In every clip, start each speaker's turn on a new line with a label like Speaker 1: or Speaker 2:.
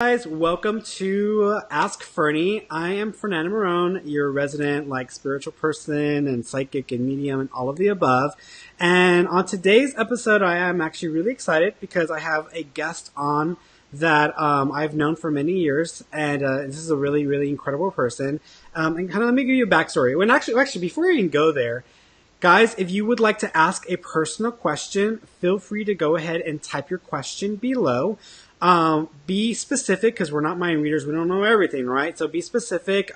Speaker 1: Guys, welcome to Ask Ferny. I am Fernando Marron, your resident spiritual person and psychic and medium and all of the above. And on today's episode, I am actually really excited because I have a guest on that I've known for many years, and this is a really, really incredible person. And kind of let me give you a backstory. Actually, before we even go there, guys, if you would like to ask a personal question, feel free to go ahead and type your question below. Be specific, because we're not mind readers. We don't know everything, right? So be specific.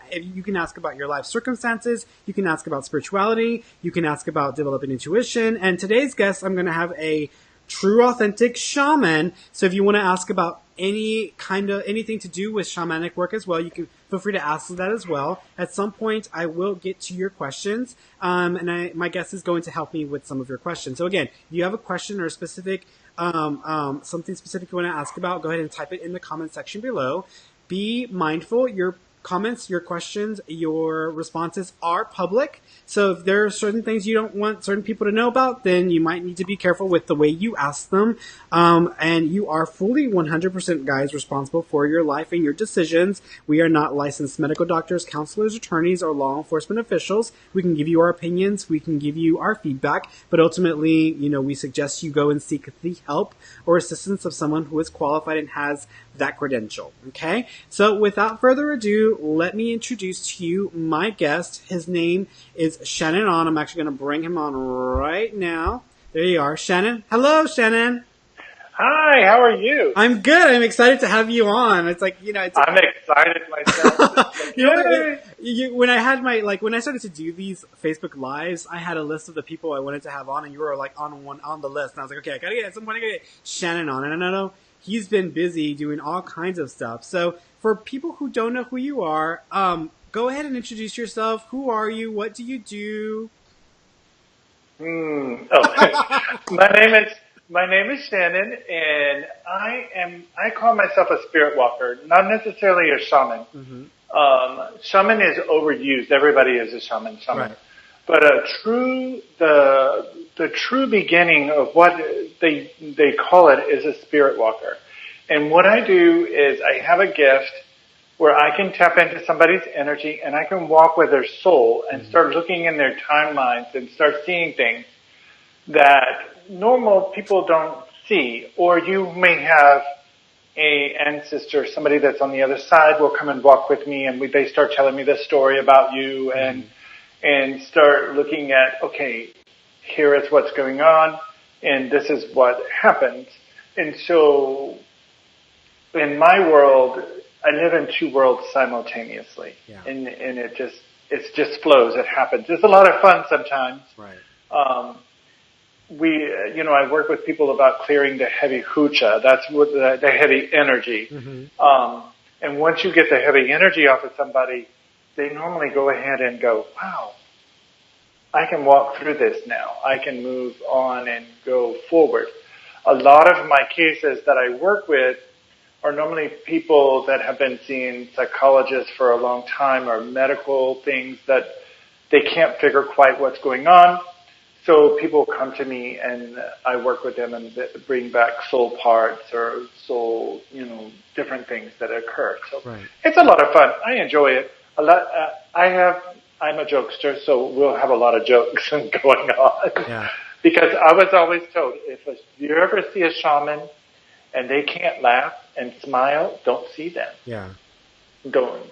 Speaker 1: If you can ask about your life circumstances. You can ask about spirituality. You can ask about developing intuition. And today's guest, I'm going to have a true, authentic shaman. So if you want to ask about anything to do with shamanic work as well, you can feel free to ask that as well. At some point, I will get to your questions. And my guest is going to help me with some of your questions. So again, if you have a question or a specific something specific you want to ask about, go ahead and type it in the comment section below. Be mindful, your comments, your questions, your responses are public. So if there are certain things you don't want certain people to know about, then you might need to be careful with the way you ask them. And you are fully 100%, guys, responsible for your life and your decisions. We are not licensed medical doctors, counselors, attorneys, or law enforcement officials. We can give you our opinions. We can give you our feedback. But ultimately, we suggest you go and seek the help or assistance of someone who is qualified and has that credential. Okay? So without further ado, let me introduce to you my guest. His name is Shannon. I'm actually going to bring him on right now. There you are, Shannon. Hello, Shannon.
Speaker 2: Hi, how are you?
Speaker 1: I'm good. I'm excited to have you on. It's I'm
Speaker 2: excited myself.
Speaker 1: When I had when I started to do these Facebook Lives, I had a list of the people I wanted to have on, and you were on the list. And I was like, okay, I gotta get Shannon on. And I know he's been busy doing all kinds of stuff. So for people who don't know who you are, go ahead and introduce yourself. Who are you? What do you do?
Speaker 2: My name is Shannon, and I call myself a spirit walker, not necessarily a shaman. Mm-hmm. Shaman is overused. Everybody is a shaman. Right. But the true beginning of what they call it is a spirit walker. And what I do is I have a gift where I can tap into somebody's energy and I can walk with their soul and start looking in their timelines and start seeing things that normal people don't see. Or you may have a ancestor, somebody that's on the other side will come and walk with me, and they start telling me this story about you and start looking at, okay, here is what's going on and this is what happens. And so in my world, I live in two worlds simultaneously. Yeah. And it just flows. It happens. It's a lot of fun sometimes.
Speaker 1: Right.
Speaker 2: I work with people about clearing the heavy hucha. That's what the heavy energy. Mm-hmm. And once you get the heavy energy off of somebody, they normally go ahead and go, wow, I can walk through this now. I can move on and go forward. A lot of my cases that I work with are normally people that have been seeing psychologists for a long time or medical things that they can't figure quite what's going on. So people come to me and I work with them and bring back soul parts or soul, different things that occur. So It's a lot of fun. I enjoy it a lot. I'm a jokester, so we'll have a lot of jokes going on. Yeah. Because I was always told, if you ever see a shaman and they can't laugh and smile, don't see them.
Speaker 1: Yeah.
Speaker 2: Don't.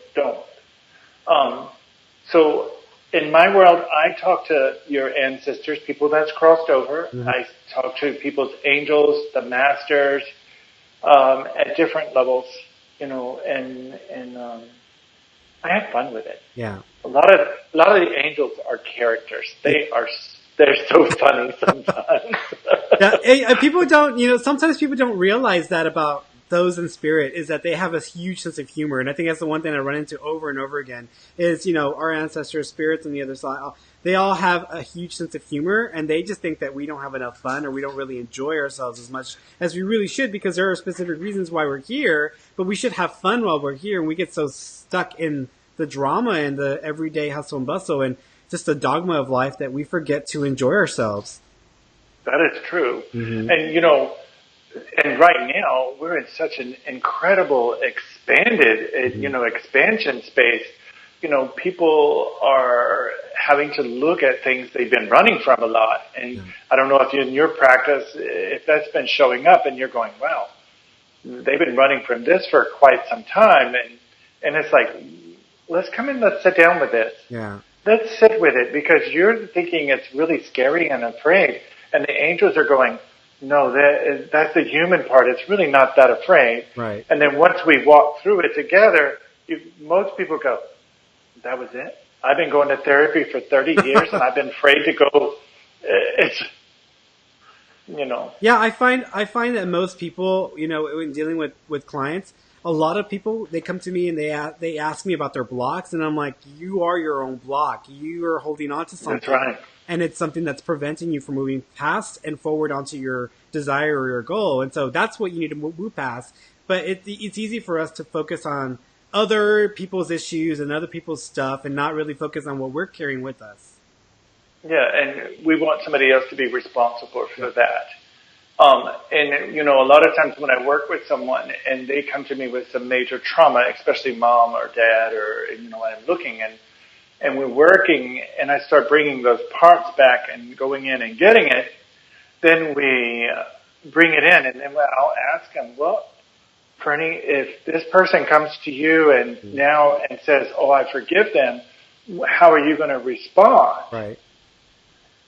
Speaker 2: So in my world, I talk to your ancestors, people that's crossed over. Mm-hmm. I talk to people's angels, the masters, at different levels, and I have fun with it.
Speaker 1: Yeah.
Speaker 2: A lot of the angels are characters. They're so funny sometimes.
Speaker 1: Yeah, people don't, sometimes people don't realize that about those in spirit, is that they have a huge sense of humor. And I think that's the one thing I run into over and over again is, our ancestors, spirits on the other side, they all have a huge sense of humor, and they just think that we don't have enough fun or we don't really enjoy ourselves as much as we really should, because there are specific reasons why we're here, but we should have fun while we're here, and we get so stuck in the drama and the everyday hustle and bustle and just the dogma of life that we forget to enjoy ourselves.
Speaker 2: That is true. Mm-hmm. And, and right now we're in such an incredible expanded, expansion space. People are having to look at things they've been running from a lot. And I don't know if in your practice, if that's been showing up and you're going, wow, they've been running from this for quite some time. And it's like, let's come in, let's sit down with this.
Speaker 1: Yeah.
Speaker 2: Let's sit with it, because you're thinking it's really scary and afraid. And the angels are going, no, that's the human part. It's really not that afraid.
Speaker 1: Right.
Speaker 2: And then once we walk through it together, most people go, that was it? I've been going to therapy for 30 years and I've been afraid to go. It's,
Speaker 1: Yeah, I find that most people, when dealing with clients, a lot of people, they come to me and they ask me about their blocks, and I'm like, you are your own block. You are holding on to something.
Speaker 2: That's right.
Speaker 1: And it's something that's preventing you from moving past and forward onto your desire or your goal. And so that's what you need to move past. But it's easy for us to focus on other people's issues and other people's stuff and not really focus on what we're carrying with us.
Speaker 2: Yeah, and we want somebody else to be responsible for that. And a lot of times when I work with someone and they come to me with some major trauma, especially mom or dad, or, I'm looking and we're working and I start bringing those parts back and going in and getting it, then we bring it in and then I'll ask them, well, Ferny, if this person comes to you and now and says, oh, I forgive them, how are you going to respond?
Speaker 1: Right.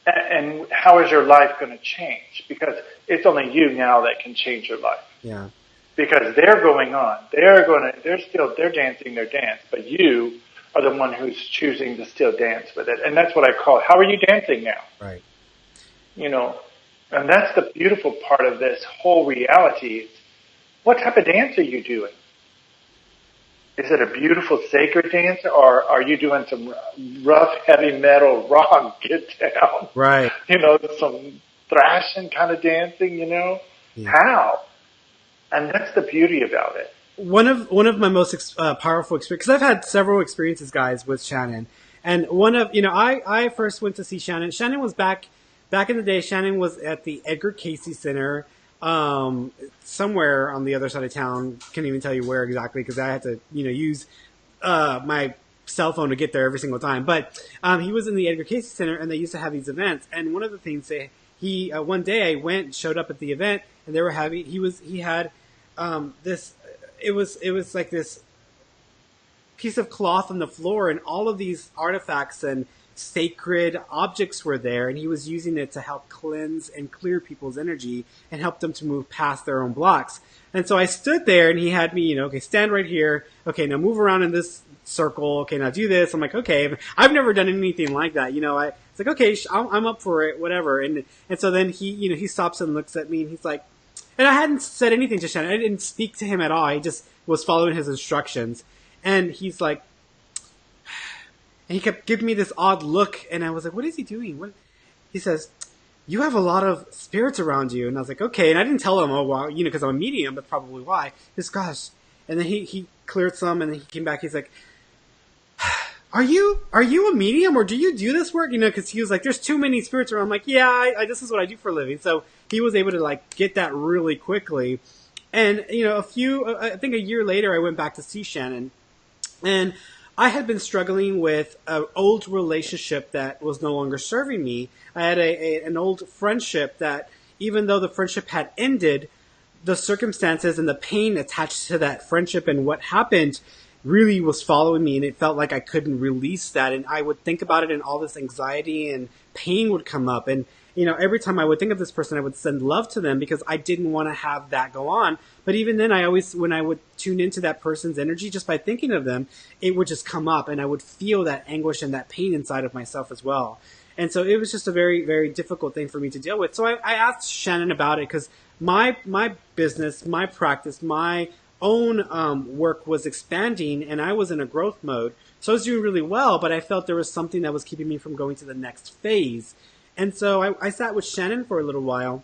Speaker 2: And how is your life going to change? Because it's only you now that can change your life.
Speaker 1: Yeah.
Speaker 2: Because they're going on. They're dancing their dance, but you are the one who's choosing to still dance with it. And that's what I call, how are you dancing now?
Speaker 1: Right.
Speaker 2: And that's the beautiful part of this whole reality. What type of dance are you doing? Is it a beautiful sacred dance, or are you doing some rough, heavy metal, rock, get down?
Speaker 1: Right.
Speaker 2: Some thrashing kind of dancing, Yeah. How? And that's the beauty about it.
Speaker 1: One of my most powerful experiences, because I've had several experiences, guys, with Shannon. And I first went to see Shannon. Shannon was back in the day. Shannon was at the Edgar Cayce Center, somewhere on the other side of town. Can't even tell you where exactly, because I had to use my cell phone to get there every single time. But he was in the Edgar Cayce Center, and they used to have these events. And one of the things he one day I showed up at the event, and they were having he had this. It was like this piece of cloth on the floor, and all of these artifacts and sacred objects were there, and he was using it to help cleanse and clear people's energy and help them to move past their own blocks. And so I stood there, and he had me, okay, stand right here. Okay, now move around in this circle. Okay, now do this. I'm like, okay, I've never done anything like that. It's like, okay, I'm up for it, whatever. And so then he stops and looks at me, and he's like, and I hadn't said anything to Shannon. I didn't speak to him at all. I just was following his instructions. And he's like, and he kept giving me this odd look, and I was like, what is he doing? What? He says, you have a lot of spirits around you. And I was like, okay. And I didn't tell him, oh, well, because I'm a medium, that's probably why. Just, gosh. And then he cleared some, and then he came back. He's like, are you a medium, or do you do this work? Because he was like, there's too many spirits around. I'm like, yeah, this is what I do for a living. So he was able to get that really quickly. And, I think a year later, I went back to see Shannon, and I had been struggling with an old relationship that was no longer serving me. I had an old friendship that, even though the friendship had ended, the circumstances and the pain attached to that friendship and what happened really was following me, and it felt like I couldn't release that. And I would think about it, and all this anxiety and pain would come up. And, every time I would think of this person, I would send love to them because I didn't want to have that go on. But even then, when I would tune into that person's energy, just by thinking of them, it would just come up, and I would feel that anguish and that pain inside of myself as well. And so it was just a very, very difficult thing for me to deal with. So I asked Shannon about it, because my business, my practice, my own work was expanding, and I was in a growth mode. So I was doing really well, but I felt there was something that was keeping me from going to the next phase. And so I sat with Shannon for a little while,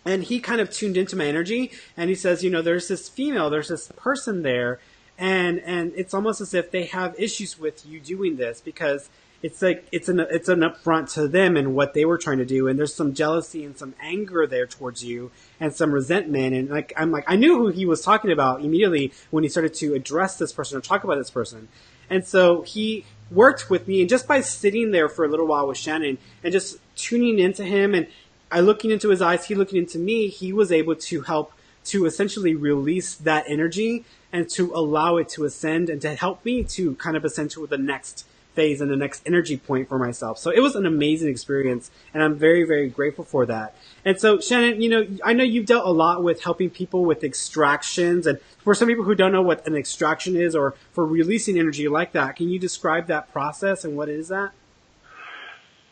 Speaker 1: and he kind of tuned into my energy, and he says, there's this female, there's this person there, and it's almost as if they have issues with you doing this, because it's like it's an affront to them and what they were trying to do, and there's some jealousy and some anger there towards you and some resentment. And like I knew who he was talking about immediately when he started to address this person or talk about this person. And so he worked with me, and just by sitting there for a little while with Shannon and just tuning into him, and I looking into his eyes, he looking into me, he was able to help to essentially release that energy and to allow it to ascend and to help me to kind of ascend to the next phase and the next energy point for myself. So it was an amazing experience, and I'm very, very grateful for that. And so, Shannon, I know you've dealt a lot with helping people with extractions, and for some people who don't know what an extraction is or for releasing energy like that, can you describe that process and what is that?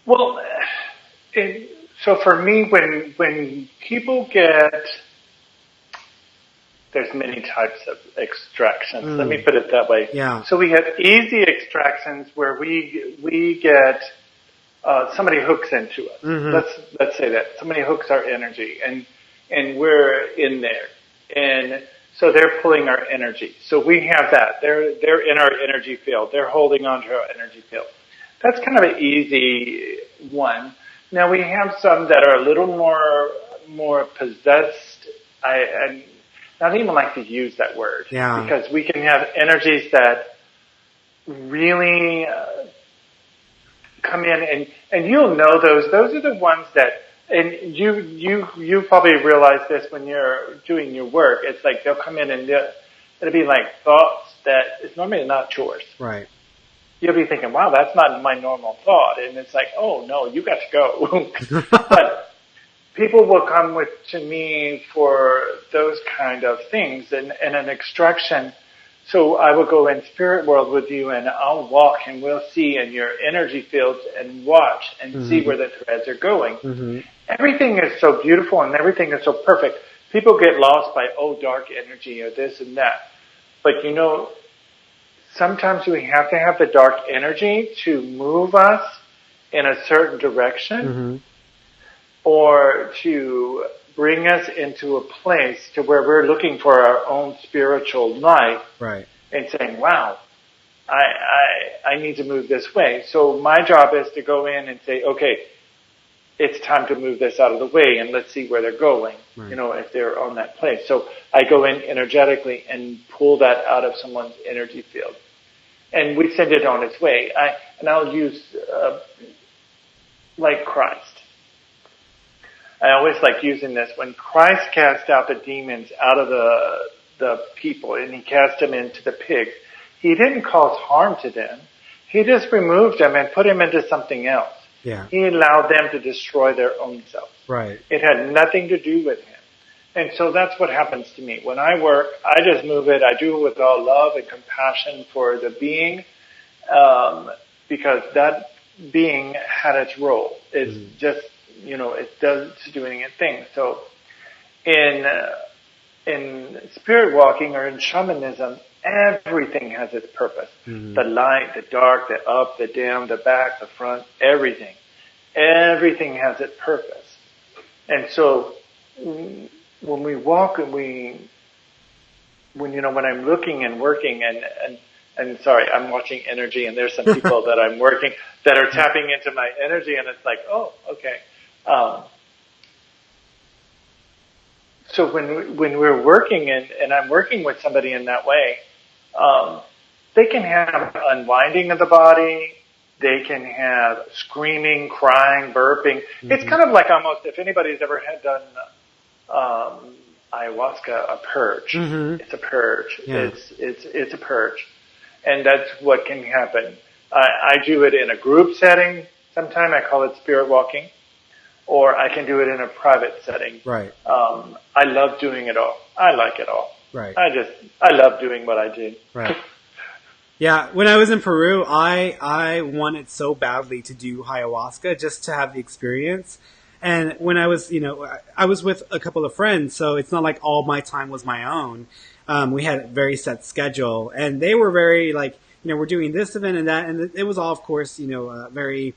Speaker 2: Well, so for me, when people get, there's many types of extractions. Let me put it that way.
Speaker 1: Yeah.
Speaker 2: So we have easy extractions where we get somebody hooks into us. Mm-hmm. Let's say that somebody hooks our energy, and we're in there, and so they're pulling our energy. So we have that. They're in our energy field. They're holding on to our energy field. That's kind of an easy one. Now we have some that are a little more possessed. I don't even like to use that word.
Speaker 1: Yeah.
Speaker 2: Because we can have energies that really come in, and you'll know those. Those are the ones that, and you probably realize this when you're doing your work. It's like they'll come in and it'll be like thoughts that it's normally not yours.
Speaker 1: Right.
Speaker 2: You'll be thinking, wow, that's not my normal thought. And it's like, oh no, you got to go. But people will come to me for those kind of things, and an extraction. So I will go in spirit world with you, and I'll walk, and we'll see in your energy fields and watch and see where the threads are going. Mm-hmm. Everything is so beautiful and everything is so perfect. People get lost by, dark energy or this and that. But sometimes we have to have the dark energy to move us in a certain direction, or to bring us into a place to where we're looking for our own spiritual light,
Speaker 1: right?
Speaker 2: And saying, wow, I need to move this way. So my job is to go in and say, okay, it's time to move this out of the way, and let's see where they're going,
Speaker 1: right.
Speaker 2: If they're on that place. So I go in energetically and pull that out of someone's energy field, and we send it on its way. I'll use, like Christ. I always like using this. When Christ cast out the demons out of the people, and he cast them into the pigs, he didn't cause harm to them. He just removed them and put them into something else.
Speaker 1: Yeah.
Speaker 2: He allowed them to destroy their own selves.
Speaker 1: Right.
Speaker 2: It had nothing to do with him. And so that's what happens to me. When I work, I just move it. I do it with all love and compassion for the being, because that being had its role. It's just, it does doing its thing. So in spirit walking or in shamanism, everything has its purpose. The light, the dark, the up, the down, the back, the front, everything. Everything has its purpose. And so when we walk and when I'm looking and working and sorry, I'm watching energy, and there's some people that I'm working that are tapping into my energy, and it's like, oh, okay. So when we're working and I'm working with somebody in that way, they can have unwinding of the body. They can have screaming, crying, burping. It's kind of like almost, if anybody's ever had done ayahuasca, a purge. It's a purge. Yeah. It's a purge. And that's what can happen. I do it in a group setting. Sometimes I call it spirit walking. Or I can do it in a private setting.
Speaker 1: Right.
Speaker 2: I love doing it all. I like it all.
Speaker 1: Right.
Speaker 2: I love doing what I do.
Speaker 1: Right. Yeah. When I was in Peru, I wanted so badly to do ayahuasca just to have the experience. And when I was, I was with a couple of friends, so it's not like all my time was my own. We had a very set schedule, and they were very like, we're doing this event and that, and it was all, of course, very,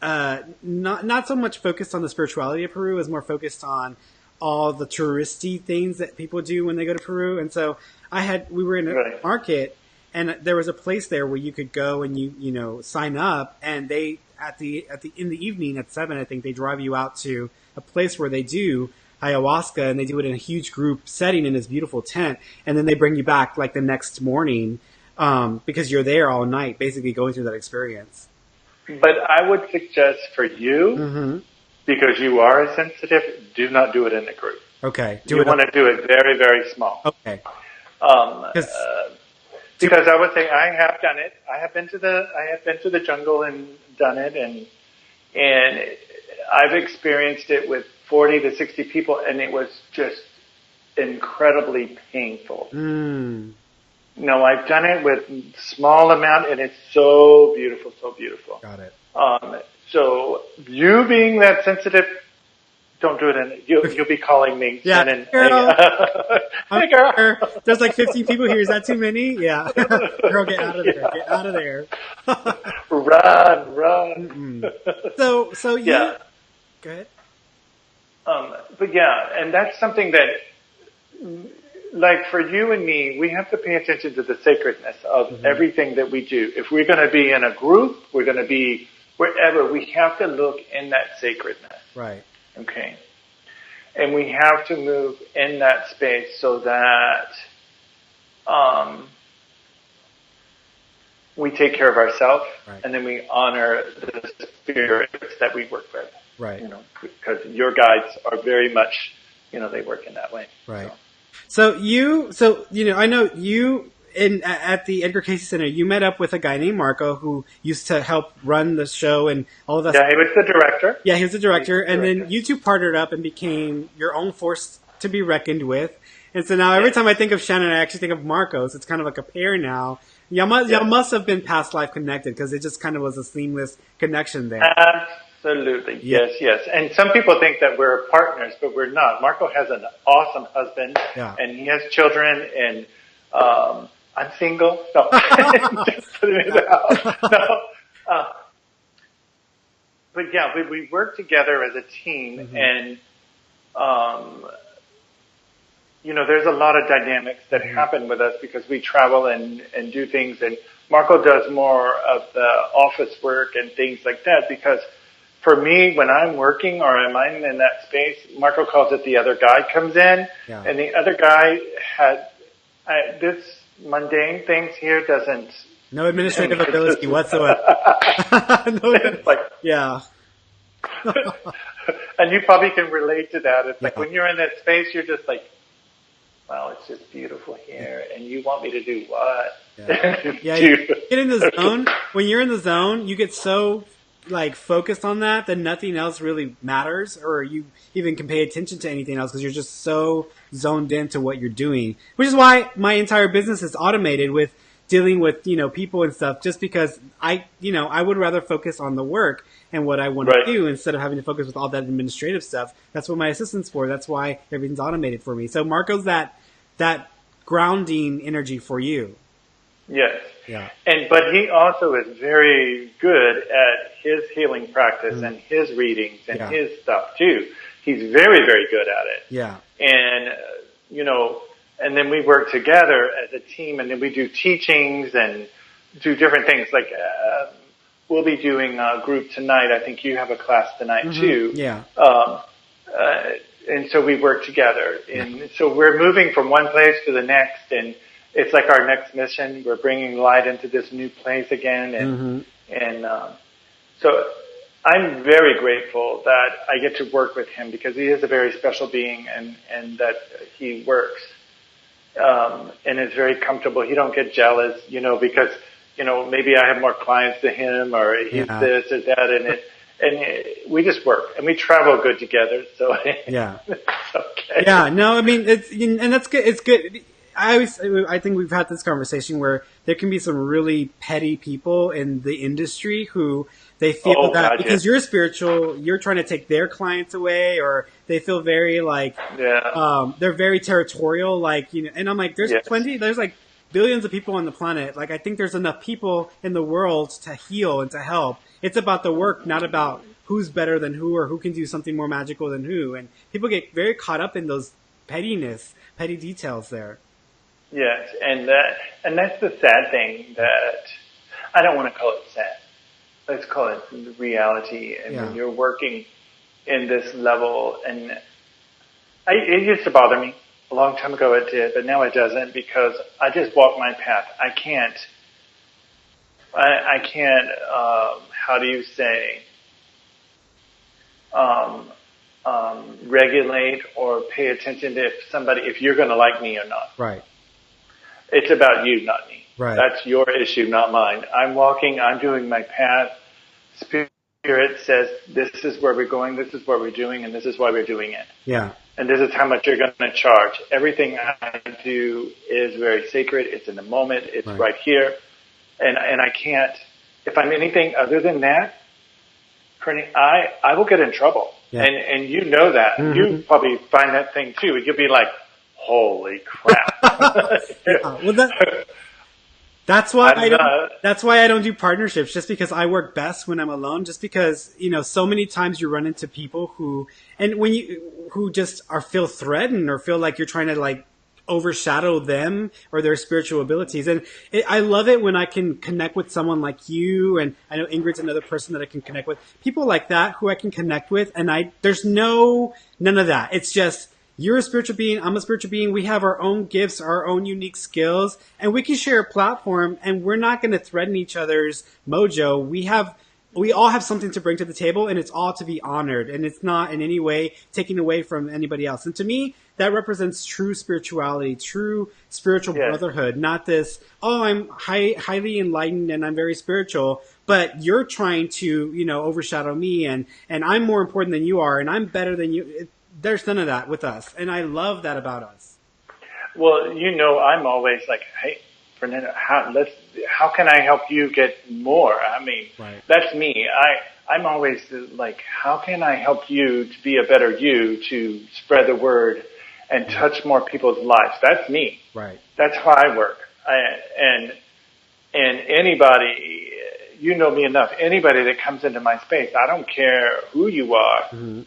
Speaker 1: not so much focused on the spirituality of Peru, as more focused on all the touristy things that people do when they go to Peru. And so we were in a market, And there was a place there where you could go and you know, sign up, and they, in the evening at 7, I think they drive you out to a place where they do ayahuasca, and they do it in a huge group setting in this beautiful tent. And then they bring you back like the next morning, because you're there all night, basically going through that experience.
Speaker 2: But I would suggest for you, because you are a sensitive, do not do it in a group.
Speaker 1: Okay.
Speaker 2: You want to do it very, very small.
Speaker 1: Okay.
Speaker 2: Because I would say I have done it. I have been to the jungle and done it, and I've experienced it with 40 to 60 people, and it was just incredibly painful. No, I've done it with small amount, and it's so beautiful, so beautiful.
Speaker 1: Got it.
Speaker 2: So you being that sensitive, don't do it. You'll be calling me.
Speaker 1: Yeah,
Speaker 2: Shannon.
Speaker 1: girl.
Speaker 2: Hey, girl.
Speaker 1: There's like 15 people here. Is that too many? Yeah. Girl, get out of there. Get out of there.
Speaker 2: Run.
Speaker 1: So you.
Speaker 2: Yeah.
Speaker 1: Go ahead.
Speaker 2: But yeah, and that's something that, like for you and me, we have to pay attention to the sacredness of everything that we do. If we're going to be in a group, we're going to be wherever, we have to look in that sacredness.
Speaker 1: Right.
Speaker 2: Okay. And we have to move in that space so that we take care of ourselves, and then we honor the spirits that we work with.
Speaker 1: Right.
Speaker 2: You know, because your guides are very much, you know, they work in that way.
Speaker 1: Right. So you know, I know you at the Edgar Cayce Center, you met up with a guy named Marco who used to help run the show and all of that.
Speaker 2: Yeah, he was the director.
Speaker 1: Yeah, he was the director. And then you two partnered up and became your own force to be reckoned with. And so now every time I think of Shannon, I actually think of Marco. So it's kind of like a pair now. Y'all must have been past life connected, because it just kind of was a seamless connection there.
Speaker 2: Absolutely.
Speaker 1: Yeah.
Speaker 2: Yes. And some people think that we're partners, but we're not. Marco has an awesome husband, and he has children, and I'm single. No, just putting it out. No. But yeah, we work together as a team, and you know, there's a lot of dynamics that happen with us because we travel and do things, and Marco does more of the office work and things like that, because for me, when I'm working or I'm in that space, Marco calls it the other guy comes in, and the other guy had this mundane things here doesn't.
Speaker 1: No administrative ability whatsoever. Yeah.
Speaker 2: And you probably can relate to that. It's like when you're in that space, you're just like, wow, it's just beautiful here, and you want me to do what?
Speaker 1: Yeah, you get in the zone. When you're in the zone, you get so like focused on that nothing else really matters, or you even can pay attention to anything else, because you're just so zoned into what you're doing. Which is why my entire business is automated with dealing with, you know, people and stuff, just because I would rather focus on the work and what I want to do instead of having to focus with all that administrative stuff. That's what my assistant's for. That's why everything's automated for me. So Marco's that grounding energy for you.
Speaker 2: Yes.
Speaker 1: Yeah.
Speaker 2: But he also is very good at his healing practice and his readings and his stuff too. He's very, very good at it.
Speaker 1: Yeah.
Speaker 2: And, you know, and then we work together as a team, and then we do teachings and do different things. Like, we'll be doing a group tonight. I think you have a class tonight too.
Speaker 1: Yeah.
Speaker 2: And so we work together. And so we're moving from one place to the next, and it's like our next mission. We're bringing light into this new place again. And so I'm very grateful that I get to work with him, because he is a very special being, and that he works, and is very comfortable. He don't get jealous, you know, because, you know, maybe I have more clients than him, or he's this or that, and we just work, and we travel good together. So it's okay. Yeah, no, I mean,
Speaker 1: and that's good. It's good. I think we've had this conversation where there can be some really petty people in the industry who they feel because you're spiritual, you're trying to take their clients away, or they feel very like, they're very territorial, like, you know, and I'm like, there's like billions of people on the planet. Like, I think there's enough people in the world to heal and to help. It's about the work, not about who's better than who, or who can do something more magical than who. And people get very caught up in those petty details there.
Speaker 2: Yes, and that's the sad thing that I don't want to call it sad. Let's call it reality. And when you're working in this level, and it used to bother me a long time ago. It did, but now it doesn't because I just walk my path. I can't. How do you say? Regulate or pay attention to if you're going to like me or not.
Speaker 1: Right.
Speaker 2: It's about you, not me.
Speaker 1: Right.
Speaker 2: That's your issue, not mine. I'm walking, I'm doing my path. Spirit says, this is where we're going, this is what we're doing, and this is why we're doing it.
Speaker 1: Yeah.
Speaker 2: And this is how much you're going to charge. Everything I do is very sacred. It's in the moment. It's right here. And I can't, if I'm anything other than that, Ferny, I will get in trouble. Yeah. And you know that. Mm-hmm. You probably find that thing too. You'll be like, holy crap.
Speaker 1: Well, that's why I don't do partnerships, just because I work best when I'm alone, just because, so many times you run into people who just feel threatened or feel like you're trying to overshadow them or their spiritual abilities. And I love it when I can connect with someone like you, and I know Ingrid's another person that I can connect with. People like that who I can connect with, and there's none of that. It's just, you're a spiritual being, I'm a spiritual being, we have our own gifts, our own unique skills, and we can share a platform, and we're not going to threaten each other's mojo. We all have something to bring to the table, and it's all to be honored, and it's not in any way taken away from anybody else. And to me, that represents true spirituality, true spiritual brotherhood, not this, I'm highly enlightened and I'm very spiritual, but you're trying to, overshadow me, and I'm more important than you are, and I'm better than you. There's none of that with us, and I love that about us.
Speaker 2: Well, I'm always like, hey, Fernando, how can I help you get more? I mean, That's me. I'm always like, how can I help you to be a better you, to spread the word and touch more people's lives? That's me.
Speaker 1: Right.
Speaker 2: That's how I work. And anybody, you know me enough, anybody that comes into my space, I don't care who you are. Mm-hmm.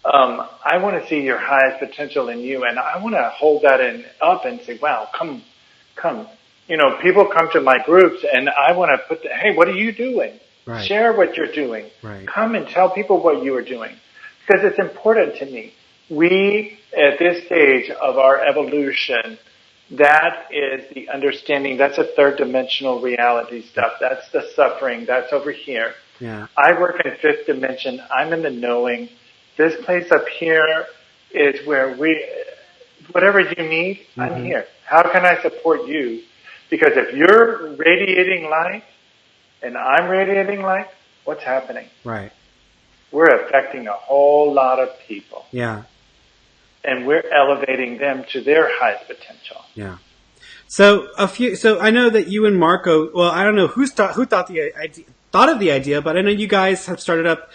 Speaker 2: I want to see your highest potential in you, and I want to hold that up and say, wow, come. People come to my groups, and I want to hey, what are you doing? Right. Share what you're doing. Right. Come and tell people what you are doing, because it's important to me. We, at this stage of our evolution, that is the understanding. That's a third dimensional reality stuff. That's the suffering. That's over here. Yeah. I work in fifth dimension. I'm in the knowing. This place up here is where whatever you need, mm-hmm. I'm here. How can I support you? Because if you're radiating light and I'm radiating light, what's happening?
Speaker 1: Right.
Speaker 2: We're affecting a whole lot of people.
Speaker 1: Yeah.
Speaker 2: And we're elevating them to their highest potential.
Speaker 1: Yeah. So I know that you and Marco, well, I don't know who thought of the idea, but I know you guys have started up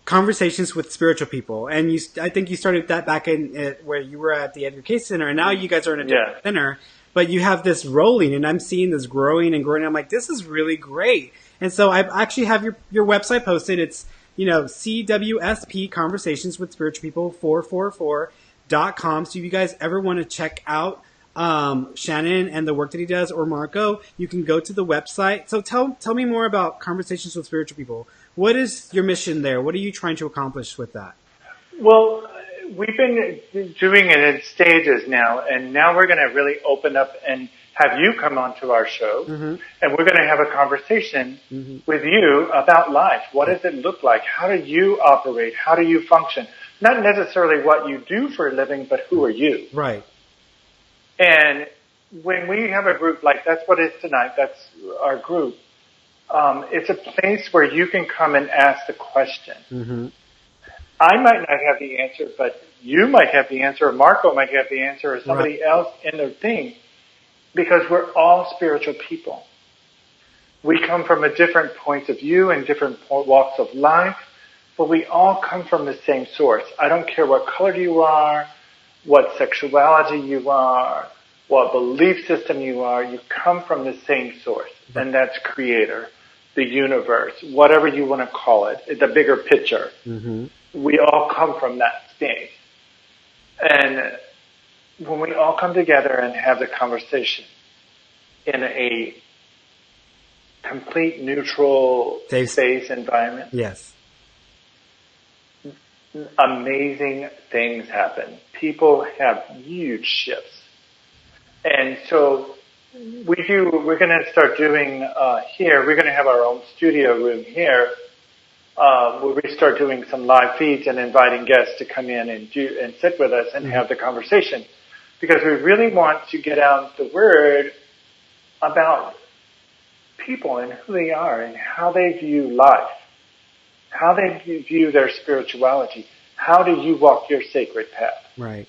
Speaker 1: conversations with spiritual people, and I think you started that back in where you were at the Education Center, and now you guys are in a different center, but you have this rolling, and I'm seeing this growing and growing. I'm like, this is really great. And so I actually have your website posted. It's, CWSP, Conversations with Spiritual People 444.com. So if you guys ever want to check out Shannon and the work that he does, or Marco, you can go to the website. So tell me more about Conversations with Spiritual People. What is your mission there? What are you trying to accomplish with that?
Speaker 2: Well, we've been doing it in stages now, and now we're going to really open up and have you come onto our show, mm-hmm. and we're going to have a conversation mm-hmm. with you about life. What does it look like? How do you operate? How do you function? Not necessarily what you do for a living, but who are you?
Speaker 1: Right.
Speaker 2: And when we have a group that's what it is tonight, that's our group, it's a place where you can come and ask the question. Mm-hmm. I might not have the answer, but you might have the answer, or Marco might have the answer, or somebody else in their thing, because we're all spiritual people. We come from a different points of view and different walks of life, but we all come from the same source. I don't care what color you are, what sexuality you are, what belief system you are, you come from the same source, and that's Creator, the universe, whatever you want to call it, the bigger picture. Mm-hmm. We all come from that state. And when we all come together and have the conversation in a complete neutral space environment,
Speaker 1: yes,
Speaker 2: amazing things happen. People have huge shifts. And so we're going to start doing here, we're going to have our own studio room here, where we start doing some live feeds and inviting guests to come in and sit with us and have the conversation. Because we really want to get out the word about people and who they are and how they view life, how they view their spirituality. How do you walk your sacred path?
Speaker 1: Right.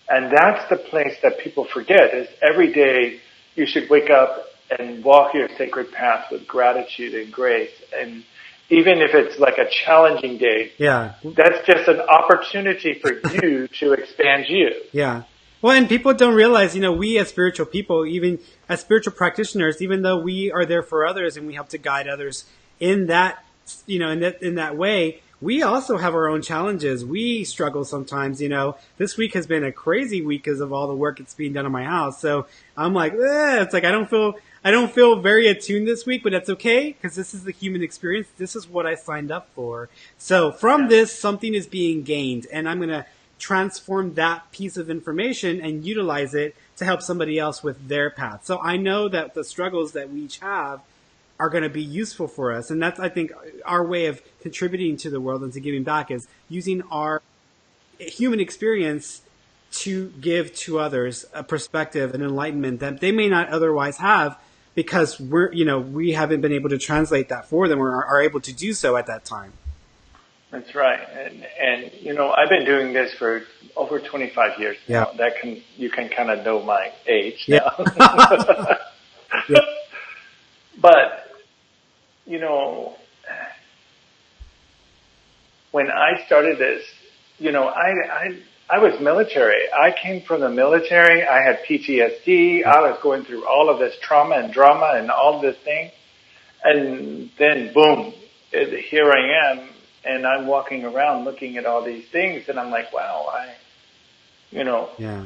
Speaker 2: And that's the place that people forget, is every day you should wake up and walk your sacred path with gratitude and grace. And even if it's like a challenging day, that's just an opportunity for you to expand you.
Speaker 1: Yeah. Well, and people don't realize, we as spiritual people, even as spiritual practitioners, even though we are there for others and we help to guide others in that, in that way, we also have our own challenges. We struggle sometimes, This week has been a crazy week because of all the work that's being done in my house. So I'm like, it's like I don't feel very attuned this week, but that's okay because this is the human experience. This is what I signed up for. So from this, something is being gained, and I'm going to transform that piece of information and utilize it to help somebody else with their path. So I know that the struggles that we each have are going to be useful for us. And that's, I think, our way of contributing to the world and to giving back is using our human experience to give to others a perspective, an enlightenment that they may not otherwise have because we haven't been able to translate that for them or are able to do so at that time.
Speaker 2: That's right. And I've been doing this for over 25 years now. You can kind of know my age now.
Speaker 1: Yeah.
Speaker 2: But, when I started this, I was military. I came from the military. I had PTSD. I was going through all of this trauma and drama and all this thing. And then, boom, here I am. And I'm walking around looking at all these things. And I'm like, wow,
Speaker 1: Yeah.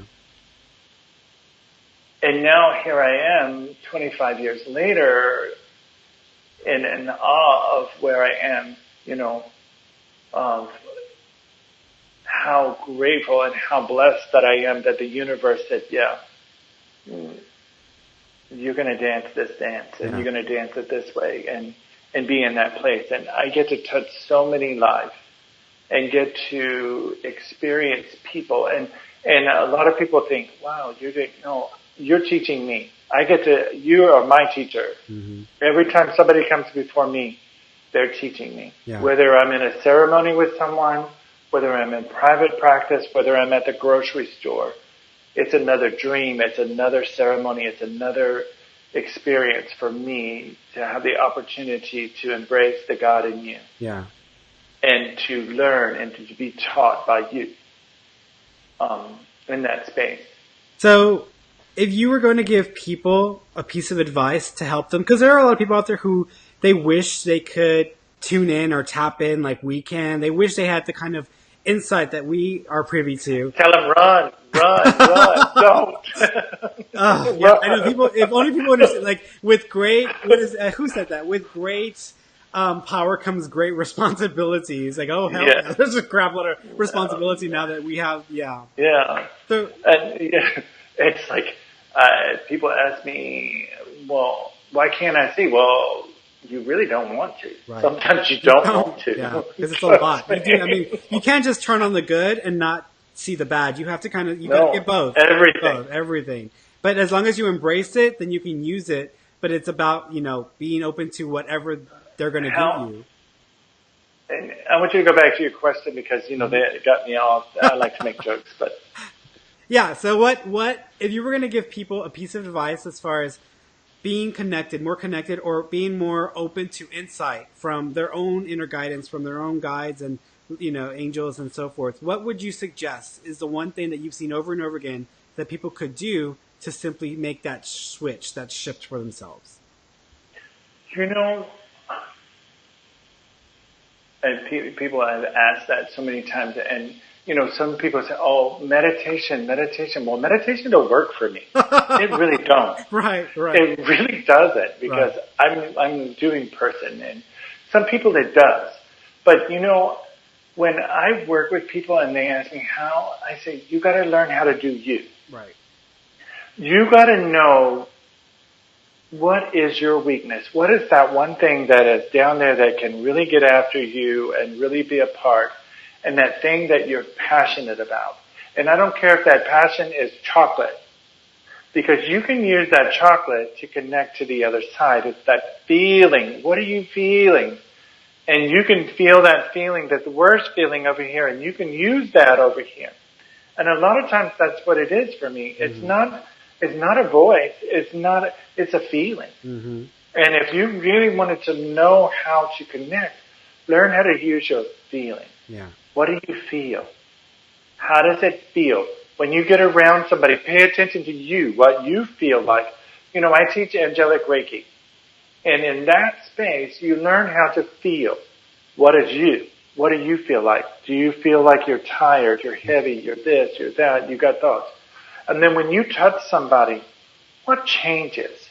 Speaker 2: And now here I am 25 years later in awe of where I am, of how grateful and how blessed that I am that the universe said, you're going to dance this dance and you're going to dance it this way and be in that place. And I get to touch so many lives and get to experience people. And a lot of people think, wow, you're teaching me. You are my teacher. Mm-hmm. Every time somebody comes before me, they're teaching me. Yeah. Whether I'm in a ceremony with someone, whether I'm in private practice, whether I'm at the grocery store, it's another dream, it's another ceremony, it's another experience for me to have the opportunity to embrace the God in you.
Speaker 1: Yeah.
Speaker 2: And to learn and to be taught by you in that space.
Speaker 1: So if you were going to give people a piece of advice to help them, because there are a lot of people out there who they wish they could tune in or tap in like we can. They wish they had the kind of insight that we are privy to.
Speaker 2: Tell them run, don't.
Speaker 1: I know people. If only people understand. Like with great, who said that? With great power comes great responsibilities. Like hell, yeah. There's a crap load of responsibility now that we have. Yeah.
Speaker 2: So it's like people ask me, well, why can't I see? Well, you really don't want to. Right. Sometimes you don't want to.
Speaker 1: Yeah, because it's a lot. You can't just turn on the good and not see the bad. You have to got to get both. Everything. But as long as you embrace it, then you can use it. But it's about, being open to whatever they're going to give you.
Speaker 2: And I want you to go back to your question because, they got me off. I like to make jokes, but.
Speaker 1: Yeah. So what, if you were going to give people a piece of advice as far as being more connected, or being more open to insight from their own inner guidance, from their own guides and, angels and so forth, what would you suggest is the one thing that you've seen over and over again that people could do to simply make that switch, that shift for themselves?
Speaker 2: And people have asked that so many times, and some people say, "Oh, meditation." Well, meditation don't work for me. It really don't.
Speaker 1: Right.
Speaker 2: It really doesn't, because I'm a doing person, and some people it does. But when I work with people and they ask me how, I say, you got to learn how to do you.
Speaker 1: Right.
Speaker 2: You got to know what is your weakness. What is that one thing that is down there that can really get after you and really be a part, and that thing that you're passionate about. And I don't care if that passion is chocolate, because you can use that chocolate to connect to the other side. It's that feeling. What are you feeling? And you can feel that feeling, that the worst feeling over here, and you can use that over here. And a lot of times that's what it is for me. It's not a voice. It's a feeling. Mm-hmm. And if you really wanted to know how to connect, learn how to use your feeling.
Speaker 1: Yeah.
Speaker 2: What do you feel? How does it feel? When you get around somebody, pay attention to you, what you feel like. I teach angelic Reiki. And in that space, you learn how to feel. What is you? What do you feel like? Do you feel like you're tired, you're heavy, you're this, you're that, you got thoughts? And then when you touch somebody, what changes?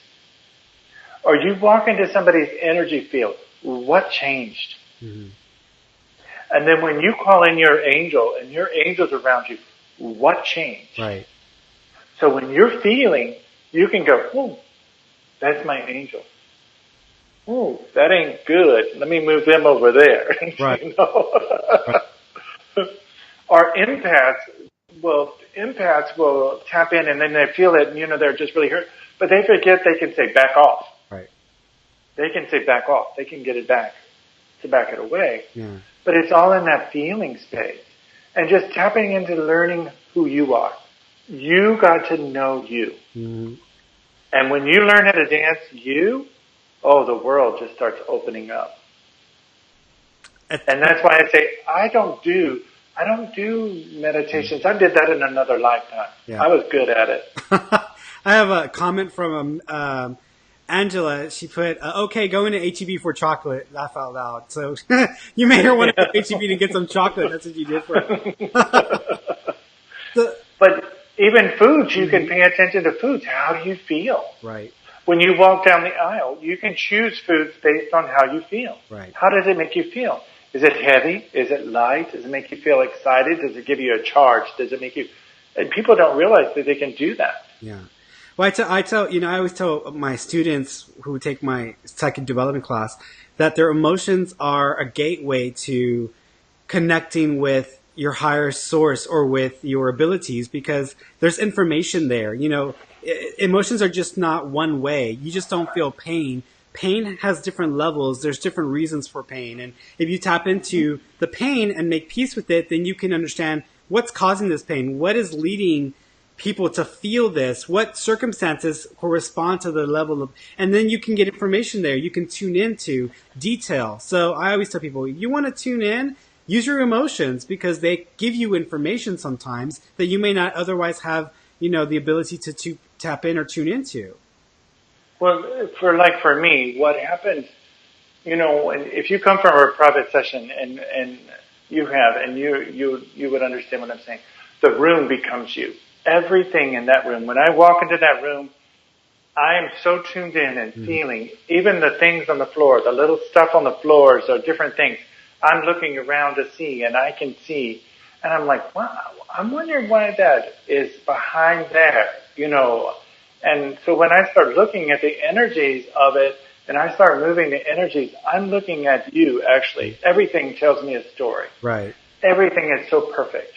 Speaker 2: Or you walk into somebody's energy field, what changed? Mm-hmm. And then when you call in your angel and your angel's around you, what changed?
Speaker 1: Right.
Speaker 2: So when you're feeling, you can go, oh, that's my angel. Oh, that ain't good. Let me move them over there.
Speaker 1: Right.
Speaker 2: Right. Or empaths will tap in, and then they feel it, and they're just really hurt. But they forget they can say back off.
Speaker 1: Right.
Speaker 2: They can say back off. They can get it back to back it away.
Speaker 1: Yeah.
Speaker 2: But it's all in that feeling space. And just tapping into learning who you are. You got to know you. Mm-hmm. And when you learn how to dance you, the world just starts opening up. And that's why I say, I don't do meditations. I did that in another lifetime. Yeah. I was good at it.
Speaker 1: I have a comment from Angela. She put, okay, go into HEB for chocolate. Laugh out loud. So you may hear one of HEB to get some chocolate. That's what you did for it.
Speaker 2: But even foods, you can pay attention to foods. How do you feel?
Speaker 1: Right.
Speaker 2: When you walk down the aisle, you can choose foods based on how you feel.
Speaker 1: Right.
Speaker 2: How does it make you feel? Is it heavy? Is it light? Does it make you feel excited? Does it give you a charge? Does it make you... And people don't realize that they can do that.
Speaker 1: Yeah. Well, I always tell my students who take my psychic development class that their emotions are a gateway to connecting with your higher source or with your abilities, because there's information there. Emotions are just not one way. You just don't feel pain. Pain has different levels. There's different reasons for pain. And if you tap into the pain and make peace with it, then you can understand what's causing this pain. What is leading people to feel this? What circumstances correspond to the level of, and then you can get information there. You can tune into detail. So I always tell people, you want to tune in, use your emotions, because they give you information sometimes that you may not otherwise have, the ability to tap in or tune into.
Speaker 2: Well, for me, what happens, if you come from a private session and you would understand what I'm saying. The room becomes you. Everything in that room. When I walk into that room, I am so tuned in and feeling, even the things on the floor, the little stuff on the floors or different things. I'm looking around to see, and I can see, and I'm like, wow, I'm wondering why that is behind there, And so when I start looking at the energies of it, and I start moving the energies, I'm looking at you, actually. Everything tells me a story.
Speaker 1: Right.
Speaker 2: Everything is so perfect.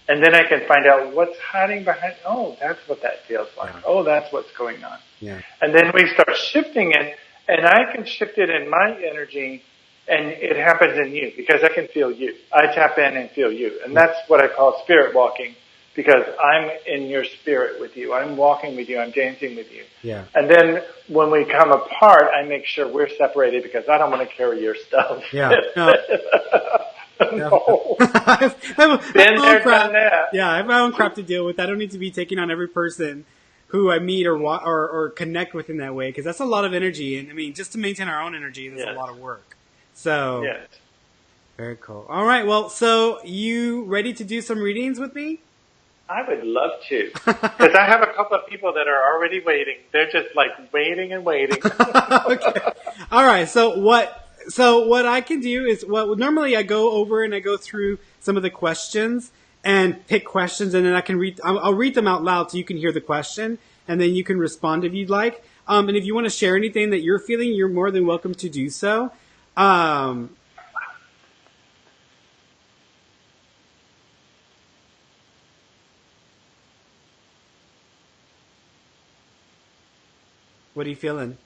Speaker 2: And then I can find out what's hiding behind, that's what that feels like.
Speaker 1: Yeah.
Speaker 2: Oh, that's what's going on.
Speaker 1: Yeah.
Speaker 2: And then we start shifting it, and I can shift it in my energy, and it happens in you, because I can feel you. I tap in and feel you. And that's what I call spirit walking, because I'm in your spirit with you. I'm walking with you. I'm dancing with you.
Speaker 1: Yeah.
Speaker 2: And then when we come apart, I make sure we're separated, because I don't want to carry your stuff.
Speaker 1: Yeah. No.
Speaker 2: No.
Speaker 1: I've
Speaker 2: Been there, done that.
Speaker 1: Yeah, I have my own crap to deal with. I don't need to be taking on every person who I meet or connect with in that way, because that's a lot of energy. And I mean, just to maintain our own energy, that's a lot of work. So,
Speaker 2: yes.
Speaker 1: Very cool. All right. Well, so you ready to do some readings with me?
Speaker 2: I would love to, because I have a couple of people that are already waiting. They're just like waiting and waiting.
Speaker 1: Okay. All right. So what I can do is, well, normally I go over and I go through some of the questions and pick questions, and then I'll read them out loud so you can hear the question, and then you can respond if you'd like. And if you want to share anything that you're feeling, you're more than welcome to do so. What are you feeling?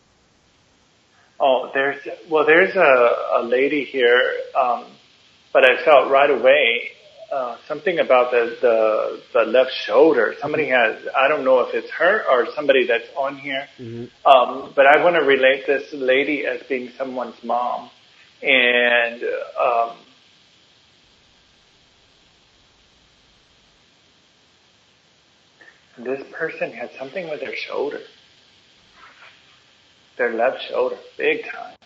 Speaker 2: Oh, there's a lady here, but I felt right away something about the left shoulder. Somebody has, I don't know if it's her or somebody that's on here, but I want to relate this lady as being someone's mom, and this person had something with their shoulder. Their left shoulder, big time.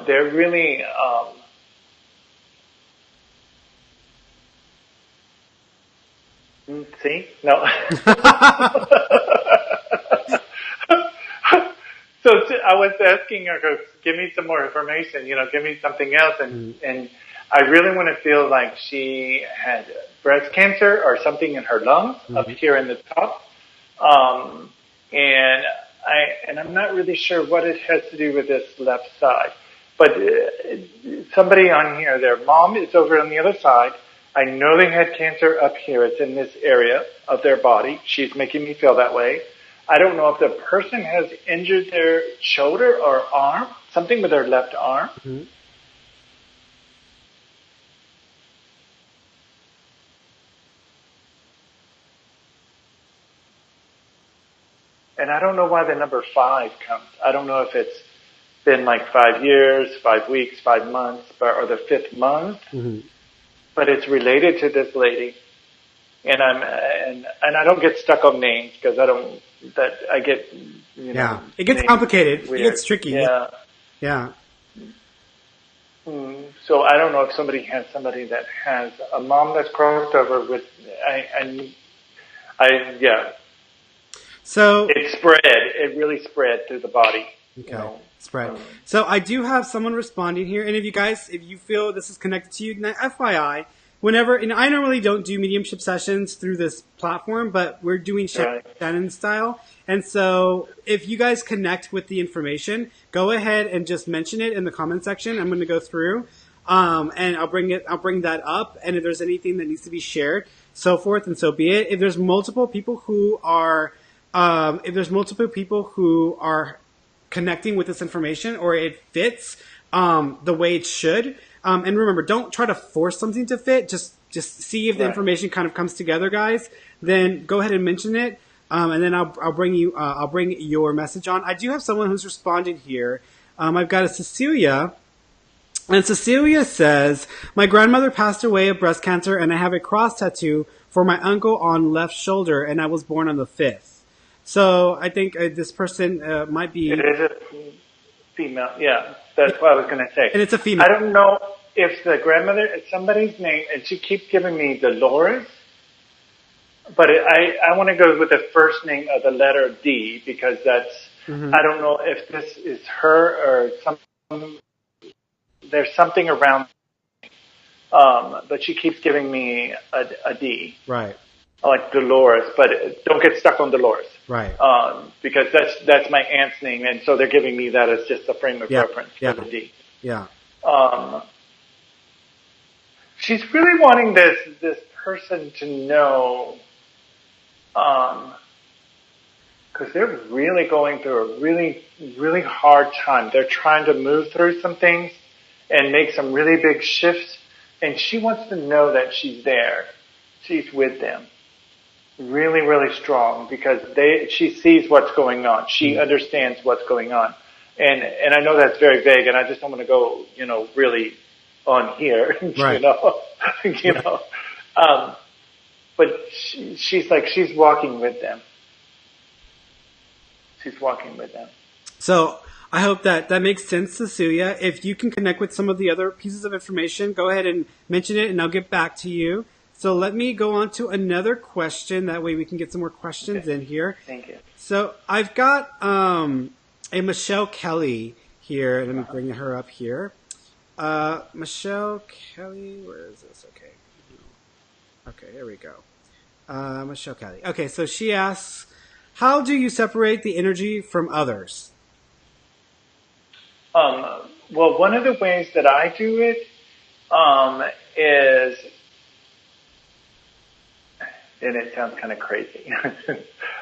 Speaker 2: They're really, see? No. So I was asking her, give me some more information, give me something else. And I really want to feel like she had breast cancer or something in her lungs up here in the top. And I'm not really sure what it has to do with this left side. But somebody on here, their mom is over on the other side. I know they had cancer up here. It's in this area of their body. She's making me feel that way. I don't know if the person has injured their shoulder or arm, something with their left arm. Mm-hmm. And I don't know why the number 5 comes. I don't know if it's been like 5 years, 5 weeks, 5 months, or the 5th month. Mm-hmm. But it's related to this lady. And I don't get stuck on names because I get,
Speaker 1: yeah, it gets complicated. Weird. It gets tricky.
Speaker 2: Yeah.
Speaker 1: Yeah.
Speaker 2: So I don't know if somebody that has a mom that's crossed over with, yeah.
Speaker 1: So
Speaker 2: it spread. It really spread through the body.
Speaker 1: Okay. Spread. So I do have someone responding here, and if you feel this is connected to you, FYI, and I normally don't do mediumship sessions through this platform, but we're doing Shannon style, and so if you guys connect with the information, go ahead and just mention it in the comment section. I'm going to go through, and I'll bring that up, and if there's anything that needs to be shared, so forth and so be it. If there's multiple people who are connecting with this information, or it fits the way it should. And remember, don't try to force something to fit. Just see if the information kind of comes together, guys. Then go ahead and mention it, and then I'll bring your message on. I do have someone who's responding here. I've got a Cecilia, and Cecilia says, "My grandmother passed away of breast cancer, and I have a cross tattoo for my uncle on left shoulder, and I was born on the 5th." So I think this person might be...
Speaker 2: It is a female, yeah. That's what I was going to say.
Speaker 1: And it's a female.
Speaker 2: I don't know if the grandmother, it's somebody's name, and she keeps giving me Dolores, but I want to go with the first name of the letter D, because that's, I don't know if this is her or there's something around, but she keeps giving me a D.
Speaker 1: Right.
Speaker 2: Like Dolores, but don't get stuck on Dolores.
Speaker 1: Right.
Speaker 2: Because that's my aunt's name, and so they're giving me that as just a frame of reference for the D.
Speaker 1: Yeah.
Speaker 2: She's really wanting this person to know, because they're really going through a really, really hard time. They're trying to move through some things and make some really big shifts, and she wants to know that she's there. She's with them. Really, really strong, because she sees what's going on. She understands what's going on. And I know that's very vague, and I just don't want to go, really on here,
Speaker 1: right.
Speaker 2: But she's walking with them. She's walking with them.
Speaker 1: So I hope that makes sense, Cecilia. If you can connect with some of the other pieces of information, go ahead and mention it, and I'll get back to you. So let me go on to another question. That way we can get some more questions in here.
Speaker 2: Thank you.
Speaker 1: So I've got a Michelle Kelly here. Let me bring her up here. Michelle Kelly, where is this? Okay, here we go. Michelle Kelly. Okay, so she asks, how do you separate the energy from others?
Speaker 2: Well, one of the ways that I do it is, and it sounds kind of crazy,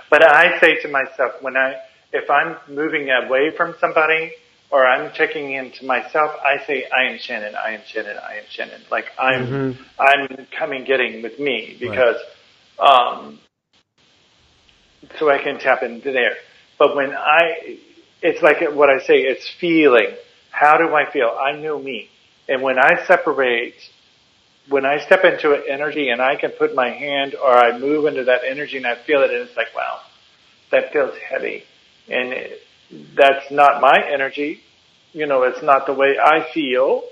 Speaker 2: but I say to myself, if I'm moving away from somebody or I'm checking into myself, I say, I am Shannon, I am Shannon, I am Shannon. Like I'm coming getting with me because, so I can tap into there. But it's like what I say, it's feeling. How do I feel? I know me. And when I step into an energy and I can put my hand or I move into that energy and I feel it and it's like, wow, that feels heavy. And that's not my energy. It's not the way I feel.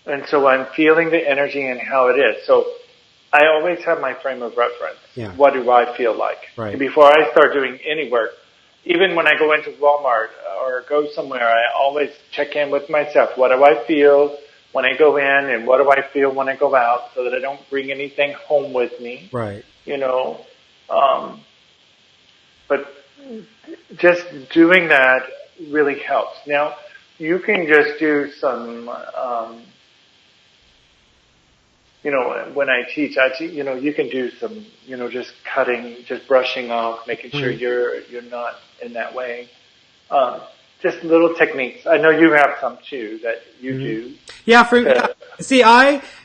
Speaker 2: And so I'm feeling the energy and how it is. So I always have my frame of reference.
Speaker 1: Yeah.
Speaker 2: What do I feel like?
Speaker 1: Right.
Speaker 2: Before I start doing any work, even when I go into Walmart or go somewhere, I always check in with myself. What do I feel when I go in and what do I feel when I go out so that I don't bring anything home with me?
Speaker 1: Right.
Speaker 2: But just doing that really helps. Now, you can just do some, when I teach, you can do some, just cutting, just brushing off, making sure you're not in that way. Just little techniques. I know you have some too that you do.
Speaker 1: Yeah,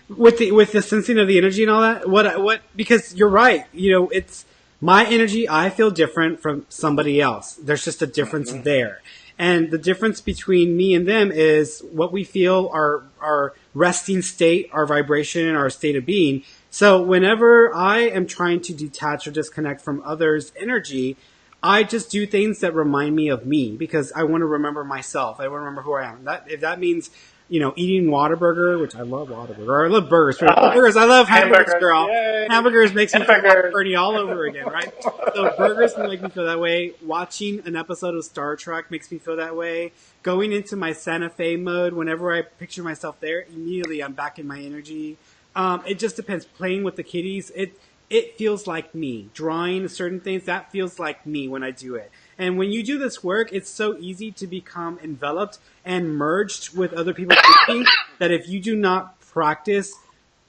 Speaker 1: with the sensing of the energy and all that, because you're right, it's my energy, I feel different from somebody else. There's just a difference there. And the difference between me and them is what we feel, our resting state, our vibration, and our state of being. So whenever I am trying to detach or disconnect from others' energy, I just do things that remind me of me because I want to remember myself. I want to remember who I am. If that means, eating Whataburger, which I love Whataburger. Or I love burgers. Burgers, I love hamburgers, girl. Yay. Hamburgers makes me feel like Ferny all over again, right? So burgers can make me feel that way. Watching an episode of Star Trek makes me feel that way. Going into my Santa Fe mode, whenever I picture myself there, immediately I'm back in my energy. It just depends. Playing with the kitties, it feels like me. Drawing certain things, that feels like me when I do it. And when you do this work, it's so easy to become enveloped and merged with other people's thinking that if you do not practice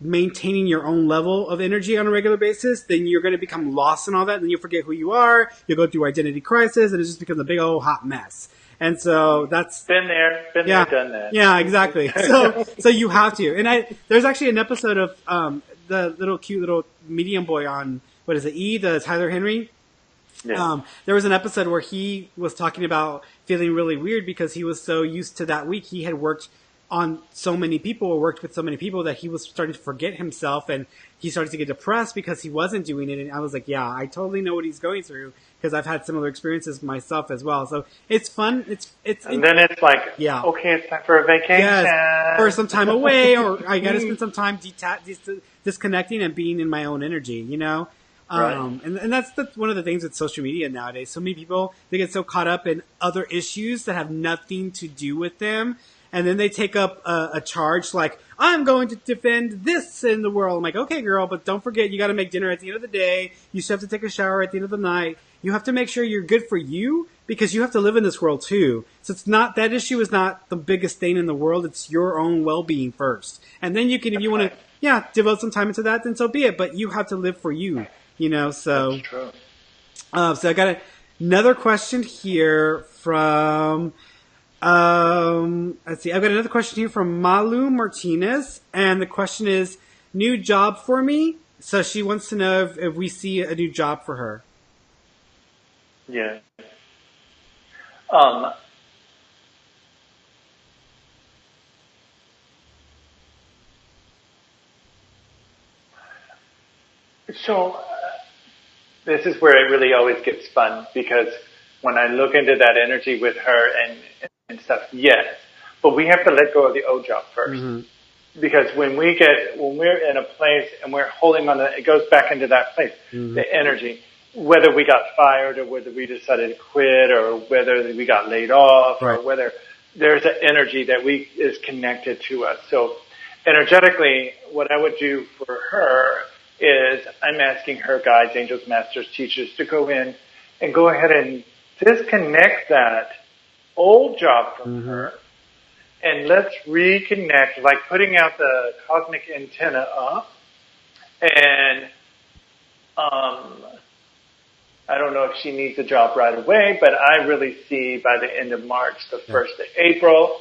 Speaker 1: maintaining your own level of energy on a regular basis, then you're going to become lost in all that, and then you'll forget who you are, you'll go through identity crisis, and it just becomes a big old hot mess. And so that's...
Speaker 2: Been there, done that.
Speaker 1: Yeah, exactly. So you have to. And there's actually an episode of the little cute little medium boy on, what is it, the Tyler Henry? Yeah. There was an episode where he was talking about feeling really weird because he was so used to that week. He had worked on so many people or worked with so many people that he was starting to forget himself, and he started to get depressed because he wasn't doing it. And I was like, yeah, I totally know what he's going through because I've had similar experiences myself as well. So it's fun.
Speaker 2: And then it's like, yeah, okay, it's time for a vacation.
Speaker 1: Yes, or some time away, or I got to spend some time disconnecting and being in my own energy, Right. And that's one of the things with social media nowadays. So many people, they get so caught up in other issues that have nothing to do with them. And then they take up a charge like, I'm going to defend this in the world. I'm like, okay, girl, but don't forget, you got to make dinner at the end of the day. You still have to take a shower at the end of the night. You have to make sure you're good for you because you have to live in this world too. So that issue is not the biggest thing in the world. It's your own well-being first. And then you can, if you want to, devote some time into that, then so be it. But you have to live for you. So.
Speaker 2: That's true.
Speaker 1: So I got another question here from, let's see, I've got another question here from Malu Martinez, and the question is, new job for me? So she wants to know if we see a new job for her.
Speaker 2: Yeah. So this is where it really always gets fun because when I look into that energy with her and stuff, yes. But we have to let go of the old job first. Because when we're in a place and we're holding on to it goes back into that place, the energy, whether we got fired or whether we decided to quit or whether we got laid off or whether there's an energy that is connected to us. So energetically, what I would do for her is I'm asking her guides, angels, masters, teachers to go in and go ahead and disconnect that old job from her. And let's reconnect, like putting out the cosmic antenna up. And I don't know if she needs a job right away, but I really see by the end of March, the 1st of April,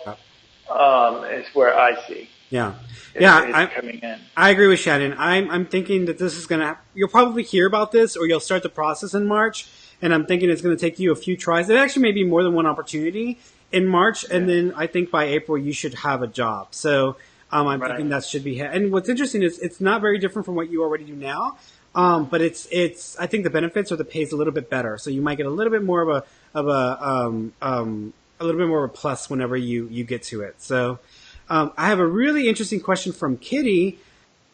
Speaker 2: is where I see.
Speaker 1: It's
Speaker 2: coming in.
Speaker 1: I agree with Shannon. I'm thinking that this is you'll probably hear about this or you'll start the process in March. And I'm thinking it's going to take you a few tries. It actually may be more than one opportunity in March. And then I think by April you should have a job. So I'm thinking that should be. And what's interesting is it's not very different from what you already do now. But it's I think the benefits or the pay is a little bit better. So you might get a little bit more of a little bit more of a plus whenever you get to it. So I have a really interesting question from Kitty.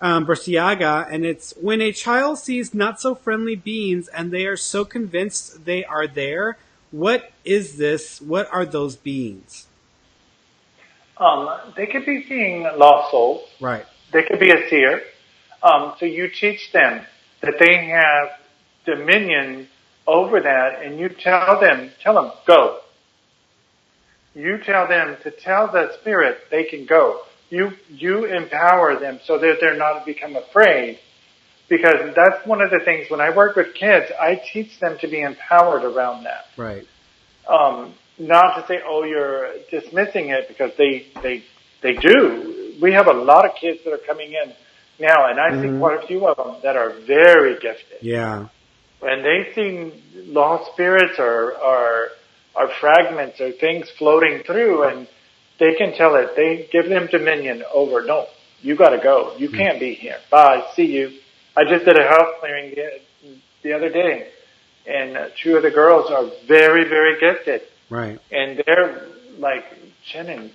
Speaker 1: Berciaga, and it's when a child sees not so friendly beings and they are so convinced they are there, what is this? What are those beings?
Speaker 2: They could be seeing lost souls.
Speaker 1: Right.
Speaker 2: They could be a seer. So you teach them that they have dominion over that, and you tell them, go. You tell them to tell the spirit they can go. You empower them so that they're not become afraid, because that's one of the things when I work with kids, I teach them to be empowered around that.
Speaker 1: Right.
Speaker 2: Not to say, oh, you're dismissing it, because they do. We have a lot of kids that are coming in now, and I see quite a few of them that are very gifted.
Speaker 1: Yeah.
Speaker 2: And they see lost spirits or fragments or things floating through, and they can tell it. They give them dominion over. No, you got to go. You can't be here. Bye. See you. I just did a house clearing the other day, and two of the girls are very, very gifted.
Speaker 1: Right.
Speaker 2: And they're like, Shannon,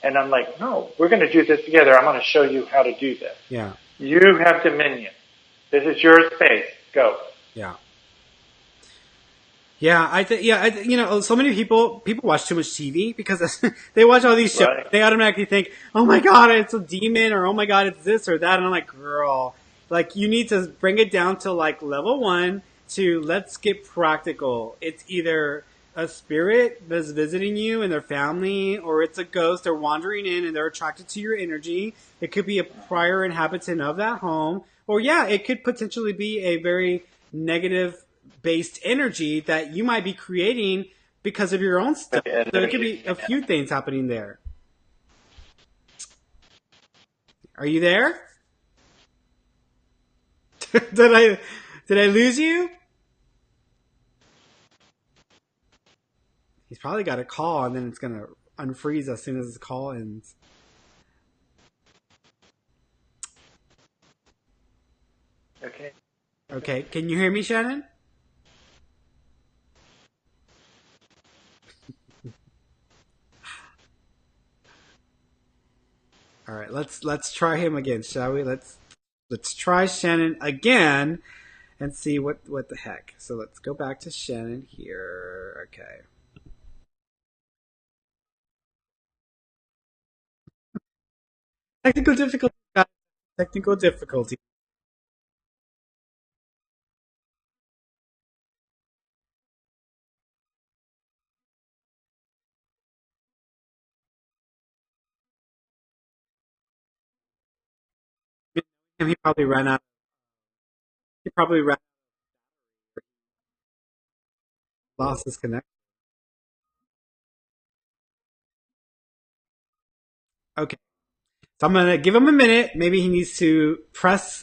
Speaker 2: and I'm like, no, we're going to do this together. I'm going to show you how to do this.
Speaker 1: Yeah.
Speaker 2: You have dominion. This is your space. Go.
Speaker 1: Yeah. Yeah, so many people watch too much TV because they watch all these shows. Right. They automatically think, oh my God, it's a demon, or oh my God, it's this or that. And I'm like, girl, like you need to bring it down to like level 1 to let's get practical. It's either a spirit that's visiting you and their family, or it's a ghost. They're wandering in and they're attracted to your energy. It could be a prior inhabitant of that home, or it could potentially be a very negative based energy that you might be creating because of your own stuff. So it could be a few things happening there. Are you there? Did I lose you? He's probably got a call and then it's going to unfreeze as soon as his call ends. Okay. Can you hear me, Shannon? All right, let's try him again, shall we? Let's try Shannon again and see what the heck. So let's go back to Shannon here. Okay. Technical difficulty. Technical difficulty. He probably ran out. He probably lost his connection. Okay. So I'm gonna give him a minute. Maybe he needs to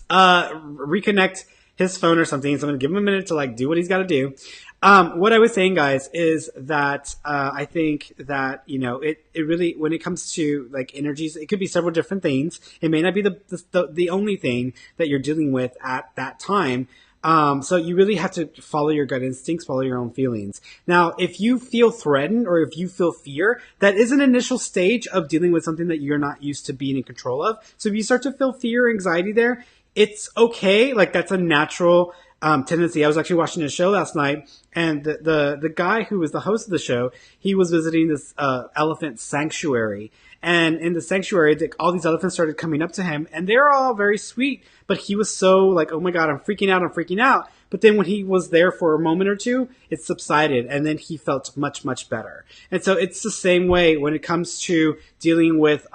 Speaker 1: reconnect his phone or something. So I'm gonna give him a minute to like do what he's got to do. What I was saying, guys, is that I think that it really, when it comes to like energies, it could be several different things. It may not be the only thing that you're dealing with at that time. So you really have to follow your gut instincts, follow your own feelings. Now, if you feel threatened or if you feel fear, that is an initial stage of dealing with something that you're not used to being in control of. So if you start to feel fear or anxiety there, it's okay. Like that's a natural tendency. I was actually watching a show last night, and the guy who was the host of the show, he was visiting this elephant sanctuary. And in the sanctuary, all these elephants started coming up to him, and they're all very sweet. But he was so like, oh my God, I'm freaking out, I'm freaking out. But then when he was there for a moment or two, it subsided, and then he felt much, much better. And so it's the same way when it comes to dealing with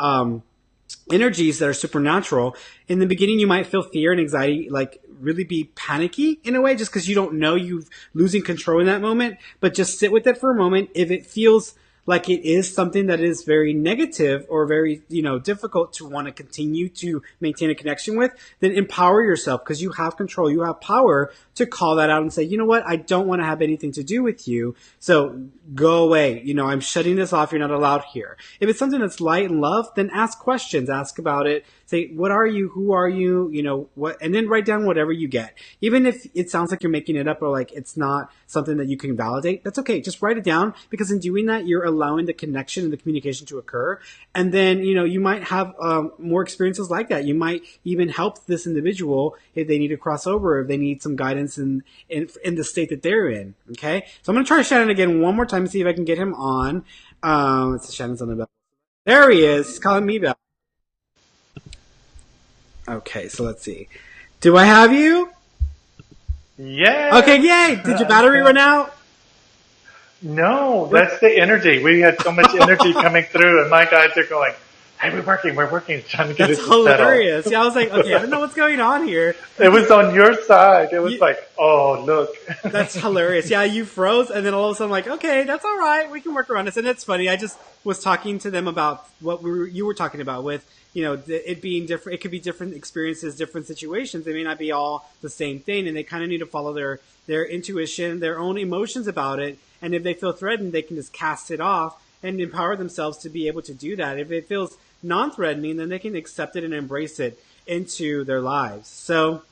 Speaker 1: energies that are supernatural. In the beginning, you might feel fear and anxiety, like really be panicky in a way, just because you don't know you're losing control in that moment. But just sit with it for a moment. If it feels like it is something that is very negative or very, difficult to want to continue to maintain a connection with, then empower yourself, because you have control, you have power to call that out and say, you know what, I don't want to have anything to do with you, so go away. I'm shutting this off. You're not allowed here. If it's something that's light and love, then ask questions, ask about it. Say, what are you? Who are you? What? And then write down whatever you get. Even if it sounds like you're making it up or like it's not something that you can validate, that's okay. Just write it down, because in doing that, you're allowing the connection and the communication to occur. And then, you might have more experiences like that. You might even help this individual if they need to cross over, if they need some guidance in the state that they're in. Okay. So I'm going to try Shannon again one more time and see if I can get him on. It's Shannon's on the bell. There he is. He's calling me back. Okay, so let's see. Do I have you?
Speaker 2: Yeah.
Speaker 1: Okay, yay! Did your battery run out?
Speaker 2: No, that's the energy. We had so much energy coming through, and my guys are going, hey, we're working, trying to get it to settle.
Speaker 1: That's hilarious. Yeah, I was like, okay, I don't know what's going on here.
Speaker 2: It was on your side. It was like, oh, look.
Speaker 1: That's hilarious. Yeah, you froze, and then all of a sudden I'm like, okay, that's all right. We can work around this. And it's funny. I just was talking to them about what you were talking about with, it being different. It could be different experiences, different situations. They may not be all the same thing, and they kind of need to follow their intuition, their own emotions about it. And if they feel threatened, they can just cast it off and empower themselves to be able to do that. If it feels non-threatening, then they can accept it and embrace it into their lives. So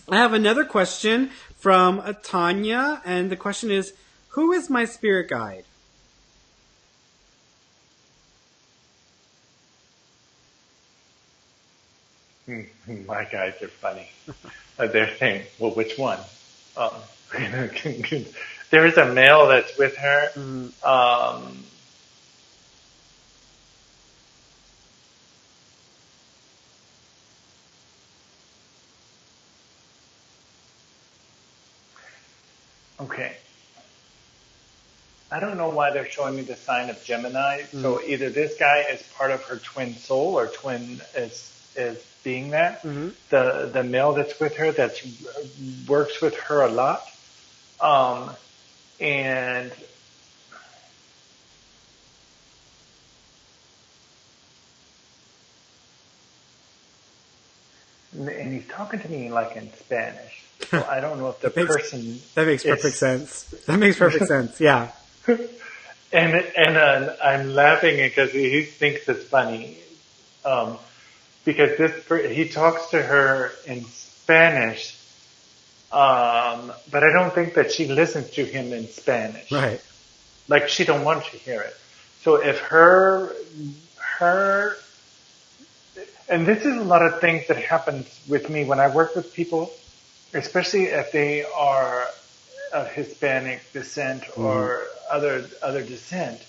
Speaker 1: I have another question from Tanya, and the question is, who is my spirit guide?
Speaker 2: My guys are funny. They're saying, well, which one? There is a male that's with her. Okay. I don't know why they're showing me the sign of Gemini. So either this guy is part of her twin soul, or twin is being that. The male that's with her, that works with her a lot. And he's talking to me like in Spanish. So I don't know if the person...
Speaker 1: That makes perfect sense. That makes perfect sense, yeah.
Speaker 2: And I'm laughing because he thinks it's funny. Because he talks to her in Spanish, but I don't think that she listens to him in Spanish.
Speaker 1: Right.
Speaker 2: Like she don't want to hear it. So if her, and this is a lot of things that happens with me when I work with people, especially if they are of Hispanic descent or other descent.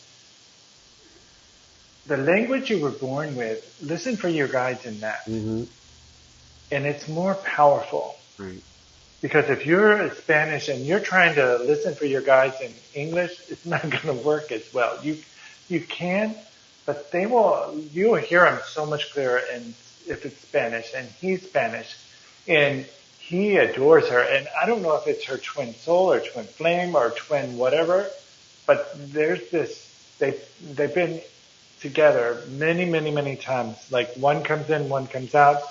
Speaker 2: The language you were born with, listen for your guides in that. And it's more powerful.
Speaker 1: Right.
Speaker 2: Because if you're Spanish and you're trying to listen for your guides in English, it's not going to work as well. You can, but you'll hear them so much clearer if it's Spanish, and he's Spanish. And he adores her. And I don't know if it's her twin soul or twin flame or twin whatever, but there's this, they've been together many, many, many times. Like one comes in, one comes out.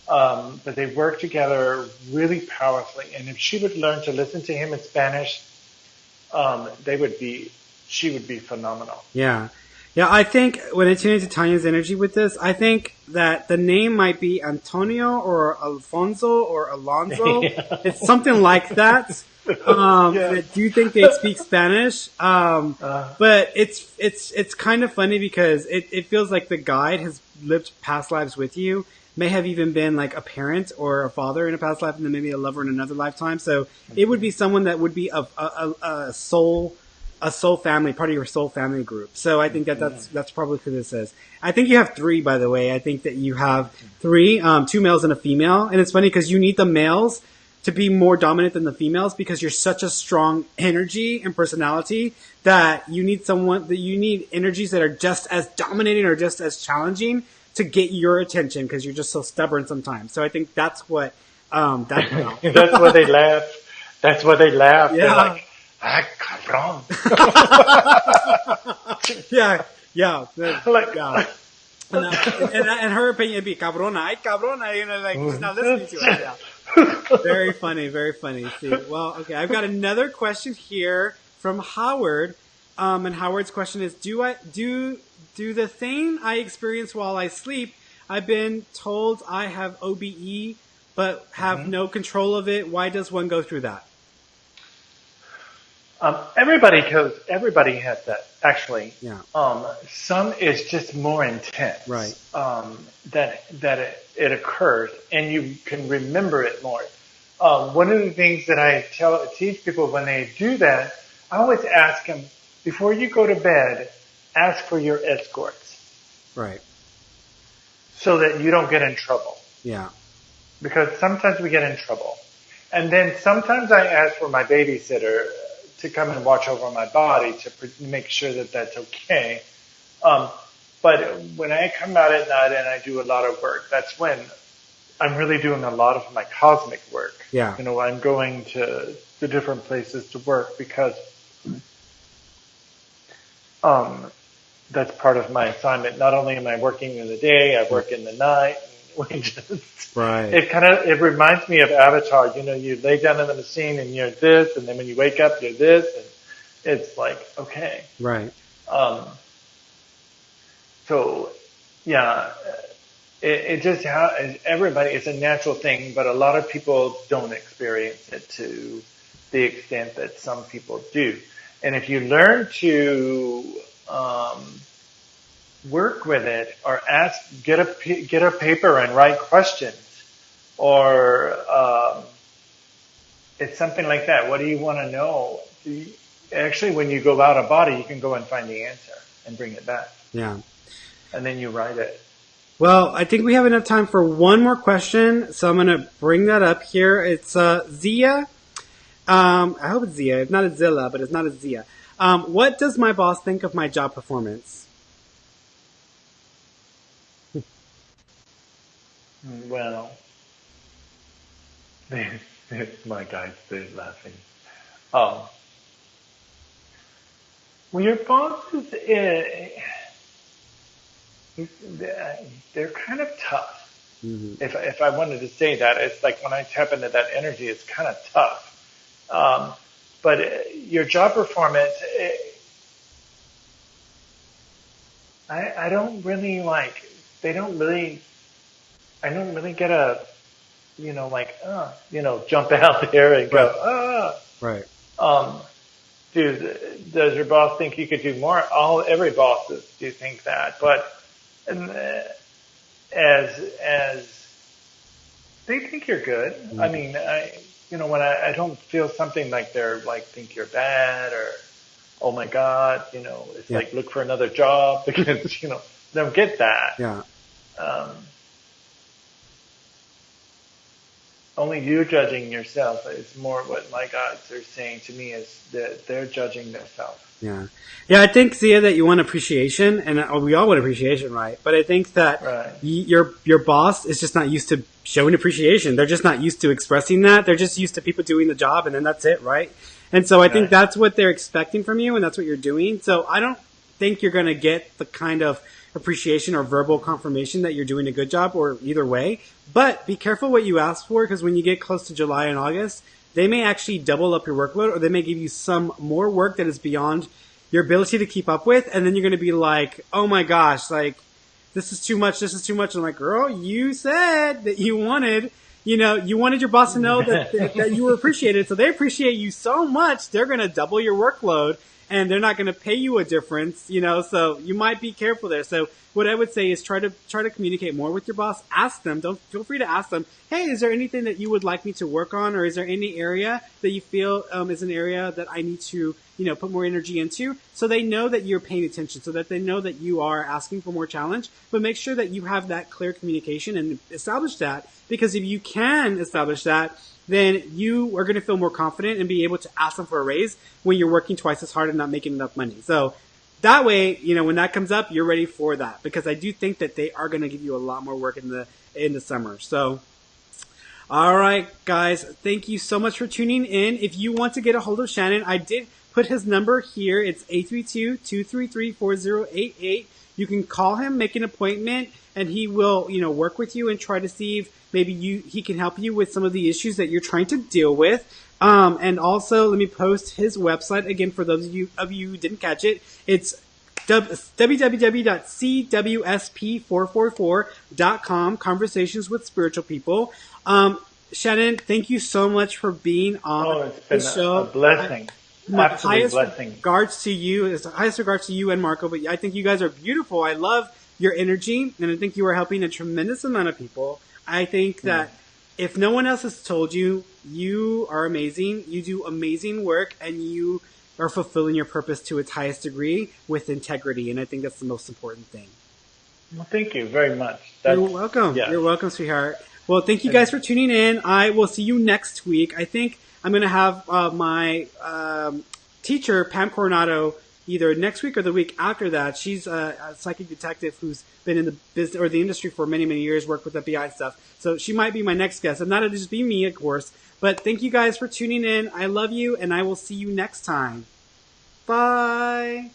Speaker 2: But they work together really powerfully. And if she would learn to listen to him in Spanish, she would be phenomenal.
Speaker 1: Yeah. Yeah, I think when I tune into Tanya's energy with this, I think that the name might be Antonio or Alfonso or Alonso.
Speaker 3: Yeah.
Speaker 1: It's something like that. And I do think they speak Spanish. But it's kind of funny because it feels like the guide has lived past lives with you. May have even been like a parent or a father in a past life, and then maybe a lover in another lifetime. So it would be someone that would be a soul family, part of your soul family group. So I think that's probably who this is. I think you have 3, by the way. I think that you have 3, 2 males and a female. And it's funny because you need the males to be more dominant than the females because you're such a strong energy and personality that you need energies that are just as dominating or just as challenging to get your attention because you're just so stubborn sometimes. So I think that's what,
Speaker 3: that's why they laugh. That's why they laugh.
Speaker 1: Yeah.
Speaker 3: They're like, ah, cabrón.
Speaker 1: yeah.
Speaker 3: Like,
Speaker 1: Yeah. And her opinion would be cabrona, ay cabrona, like she's not listening to it. Yeah. Very funny, very funny. See, well, okay, I've got another question here from Howard, and Howard's question is: Do the thing I experience while I sleep? I've been told I have OBE, but have no control of it. Why does one go through that?
Speaker 3: Everybody has that, actually.
Speaker 1: Yeah.
Speaker 3: Some is just more intense.
Speaker 1: Right.
Speaker 3: That it occurs, and you can remember it more. One of the things that I teach people when they do that, I always ask them, before you go to bed, ask for your escorts.
Speaker 1: Right.
Speaker 3: So that you don't get in trouble.
Speaker 1: Yeah.
Speaker 3: Because sometimes we get in trouble. And then sometimes I ask for my babysitter to come and watch over my body to make sure that that's okay. But when I come out at night and I do a lot of work, that's when I'm really doing a lot of my cosmic work.
Speaker 1: Yeah.
Speaker 3: I'm going to the different places to work because that's part of my assignment. Not only am I working in the day, I work in the night.
Speaker 1: Right.
Speaker 3: It reminds me of Avatar. You lay down in the machine and you're this, and then when you wake up, you're this, and it's like, okay.
Speaker 1: Right.
Speaker 3: So, yeah, it just everybody, it's a natural thing, but a lot of people don't experience it to the extent that some people do. And if you learn to, work with it or get a paper and write questions or, it's something like that. What do you want to know? Actually, when you go out of body, you can go and find the answer and bring it back.
Speaker 1: Yeah.
Speaker 3: And then you write it.
Speaker 1: Well, I think we have enough time for one more question, so I'm going to bring that up here. It's Zia. I hope it's Zia. If not, it's Zilla, but it's not a Zia. What does my boss think of my job performance?
Speaker 3: Well, my guys, they're laughing. Well, your bosses, they're kind of tough. Mm-hmm. If I wanted to say that, it's like when I tap into that energy, it's kind of tough. But your job performance, I don't really get a, jump out there and go,
Speaker 1: Right.
Speaker 3: Does your boss think you could do more? Every boss do think that, but as they think you're good. Mm-hmm. I mean, when I don't feel something like they're like think you're bad or oh my God, it's like look for another job because they don't get that.
Speaker 1: Yeah.
Speaker 3: Only you judging yourself is more what my guides are saying to me is that they're judging themselves.
Speaker 1: Yeah. Yeah, I think, Zia, that you want appreciation, and we all want appreciation, right? But I think that your boss is just not used to showing appreciation. They're just not used to expressing that. They're just used to people doing the job, and then that's it, right? And so I think that's what they're expecting from you, and that's what you're doing. So I don't think you're going to get the kind of appreciation or verbal confirmation that you're doing a good job, or either way. But be careful what you ask for, because when you get close to July and August, they may actually double up your workload, or they may give you some more work that is beyond your ability to keep up with, and then you're going to be like, oh my gosh, like, this is too much, this is too much. And I'm like, girl, you said that you wanted your boss to know that you were appreciated. So they appreciate you so much, they're going to double your workload, and they're not going to pay you a difference, so you might be careful there. So what I would say is try to communicate more with your boss. Ask them, feel free to ask them, hey, is there anything that you would like me to work on? Or is there any area that you feel, is an area that I need to, put more energy into? So they know that you're paying attention, so that they know that you are asking for more challenge, but make sure that you have that clear communication and establish that, because if you can establish that, then you are going to feel more confident and be able to ask them for a raise when you're working twice as hard and not making enough money. So that way, when that comes up, you're ready for that, because I do think that they are going to give you a lot more work in the summer. So, all right, guys, thank you so much for tuning in. If you want to get a hold of Shannon, I did put his number here. It's 832-233-4088. You can call him, make an appointment, and he will, work with you and try to see if maybe he can help you with some of the issues that you're trying to deal with. And also, let me post his website again for those of you who didn't catch it. It's www.cwsp444.com, Conversations with Spiritual People. Shannon, thank you so much for being on the show.
Speaker 3: A blessing.
Speaker 1: My
Speaker 3: Absolute
Speaker 1: highest
Speaker 3: blessing.
Speaker 1: regards to you. Highest regards to you and Marco, but I think you guys are beautiful. I love your energy, and I think you are helping a tremendous amount of people. I think that if no one else has told you, you are amazing. You do amazing work, and you are fulfilling your purpose to its highest degree with integrity, and I think that's the most important thing.
Speaker 3: Well, thank you very much.
Speaker 1: You're welcome.
Speaker 3: Yeah.
Speaker 1: You're welcome, sweetheart. Well, thank you guys for tuning in. I will see you next week. I think I'm going to have my teacher, Pam Coronado, either next week or the week after that. She's a psychic detective who's been in the business or the industry for many, many years, worked with FBI stuff. So she might be my next guest. And not to just be me, of course. But thank you guys for tuning in. I love you, and I will see you next time. Bye.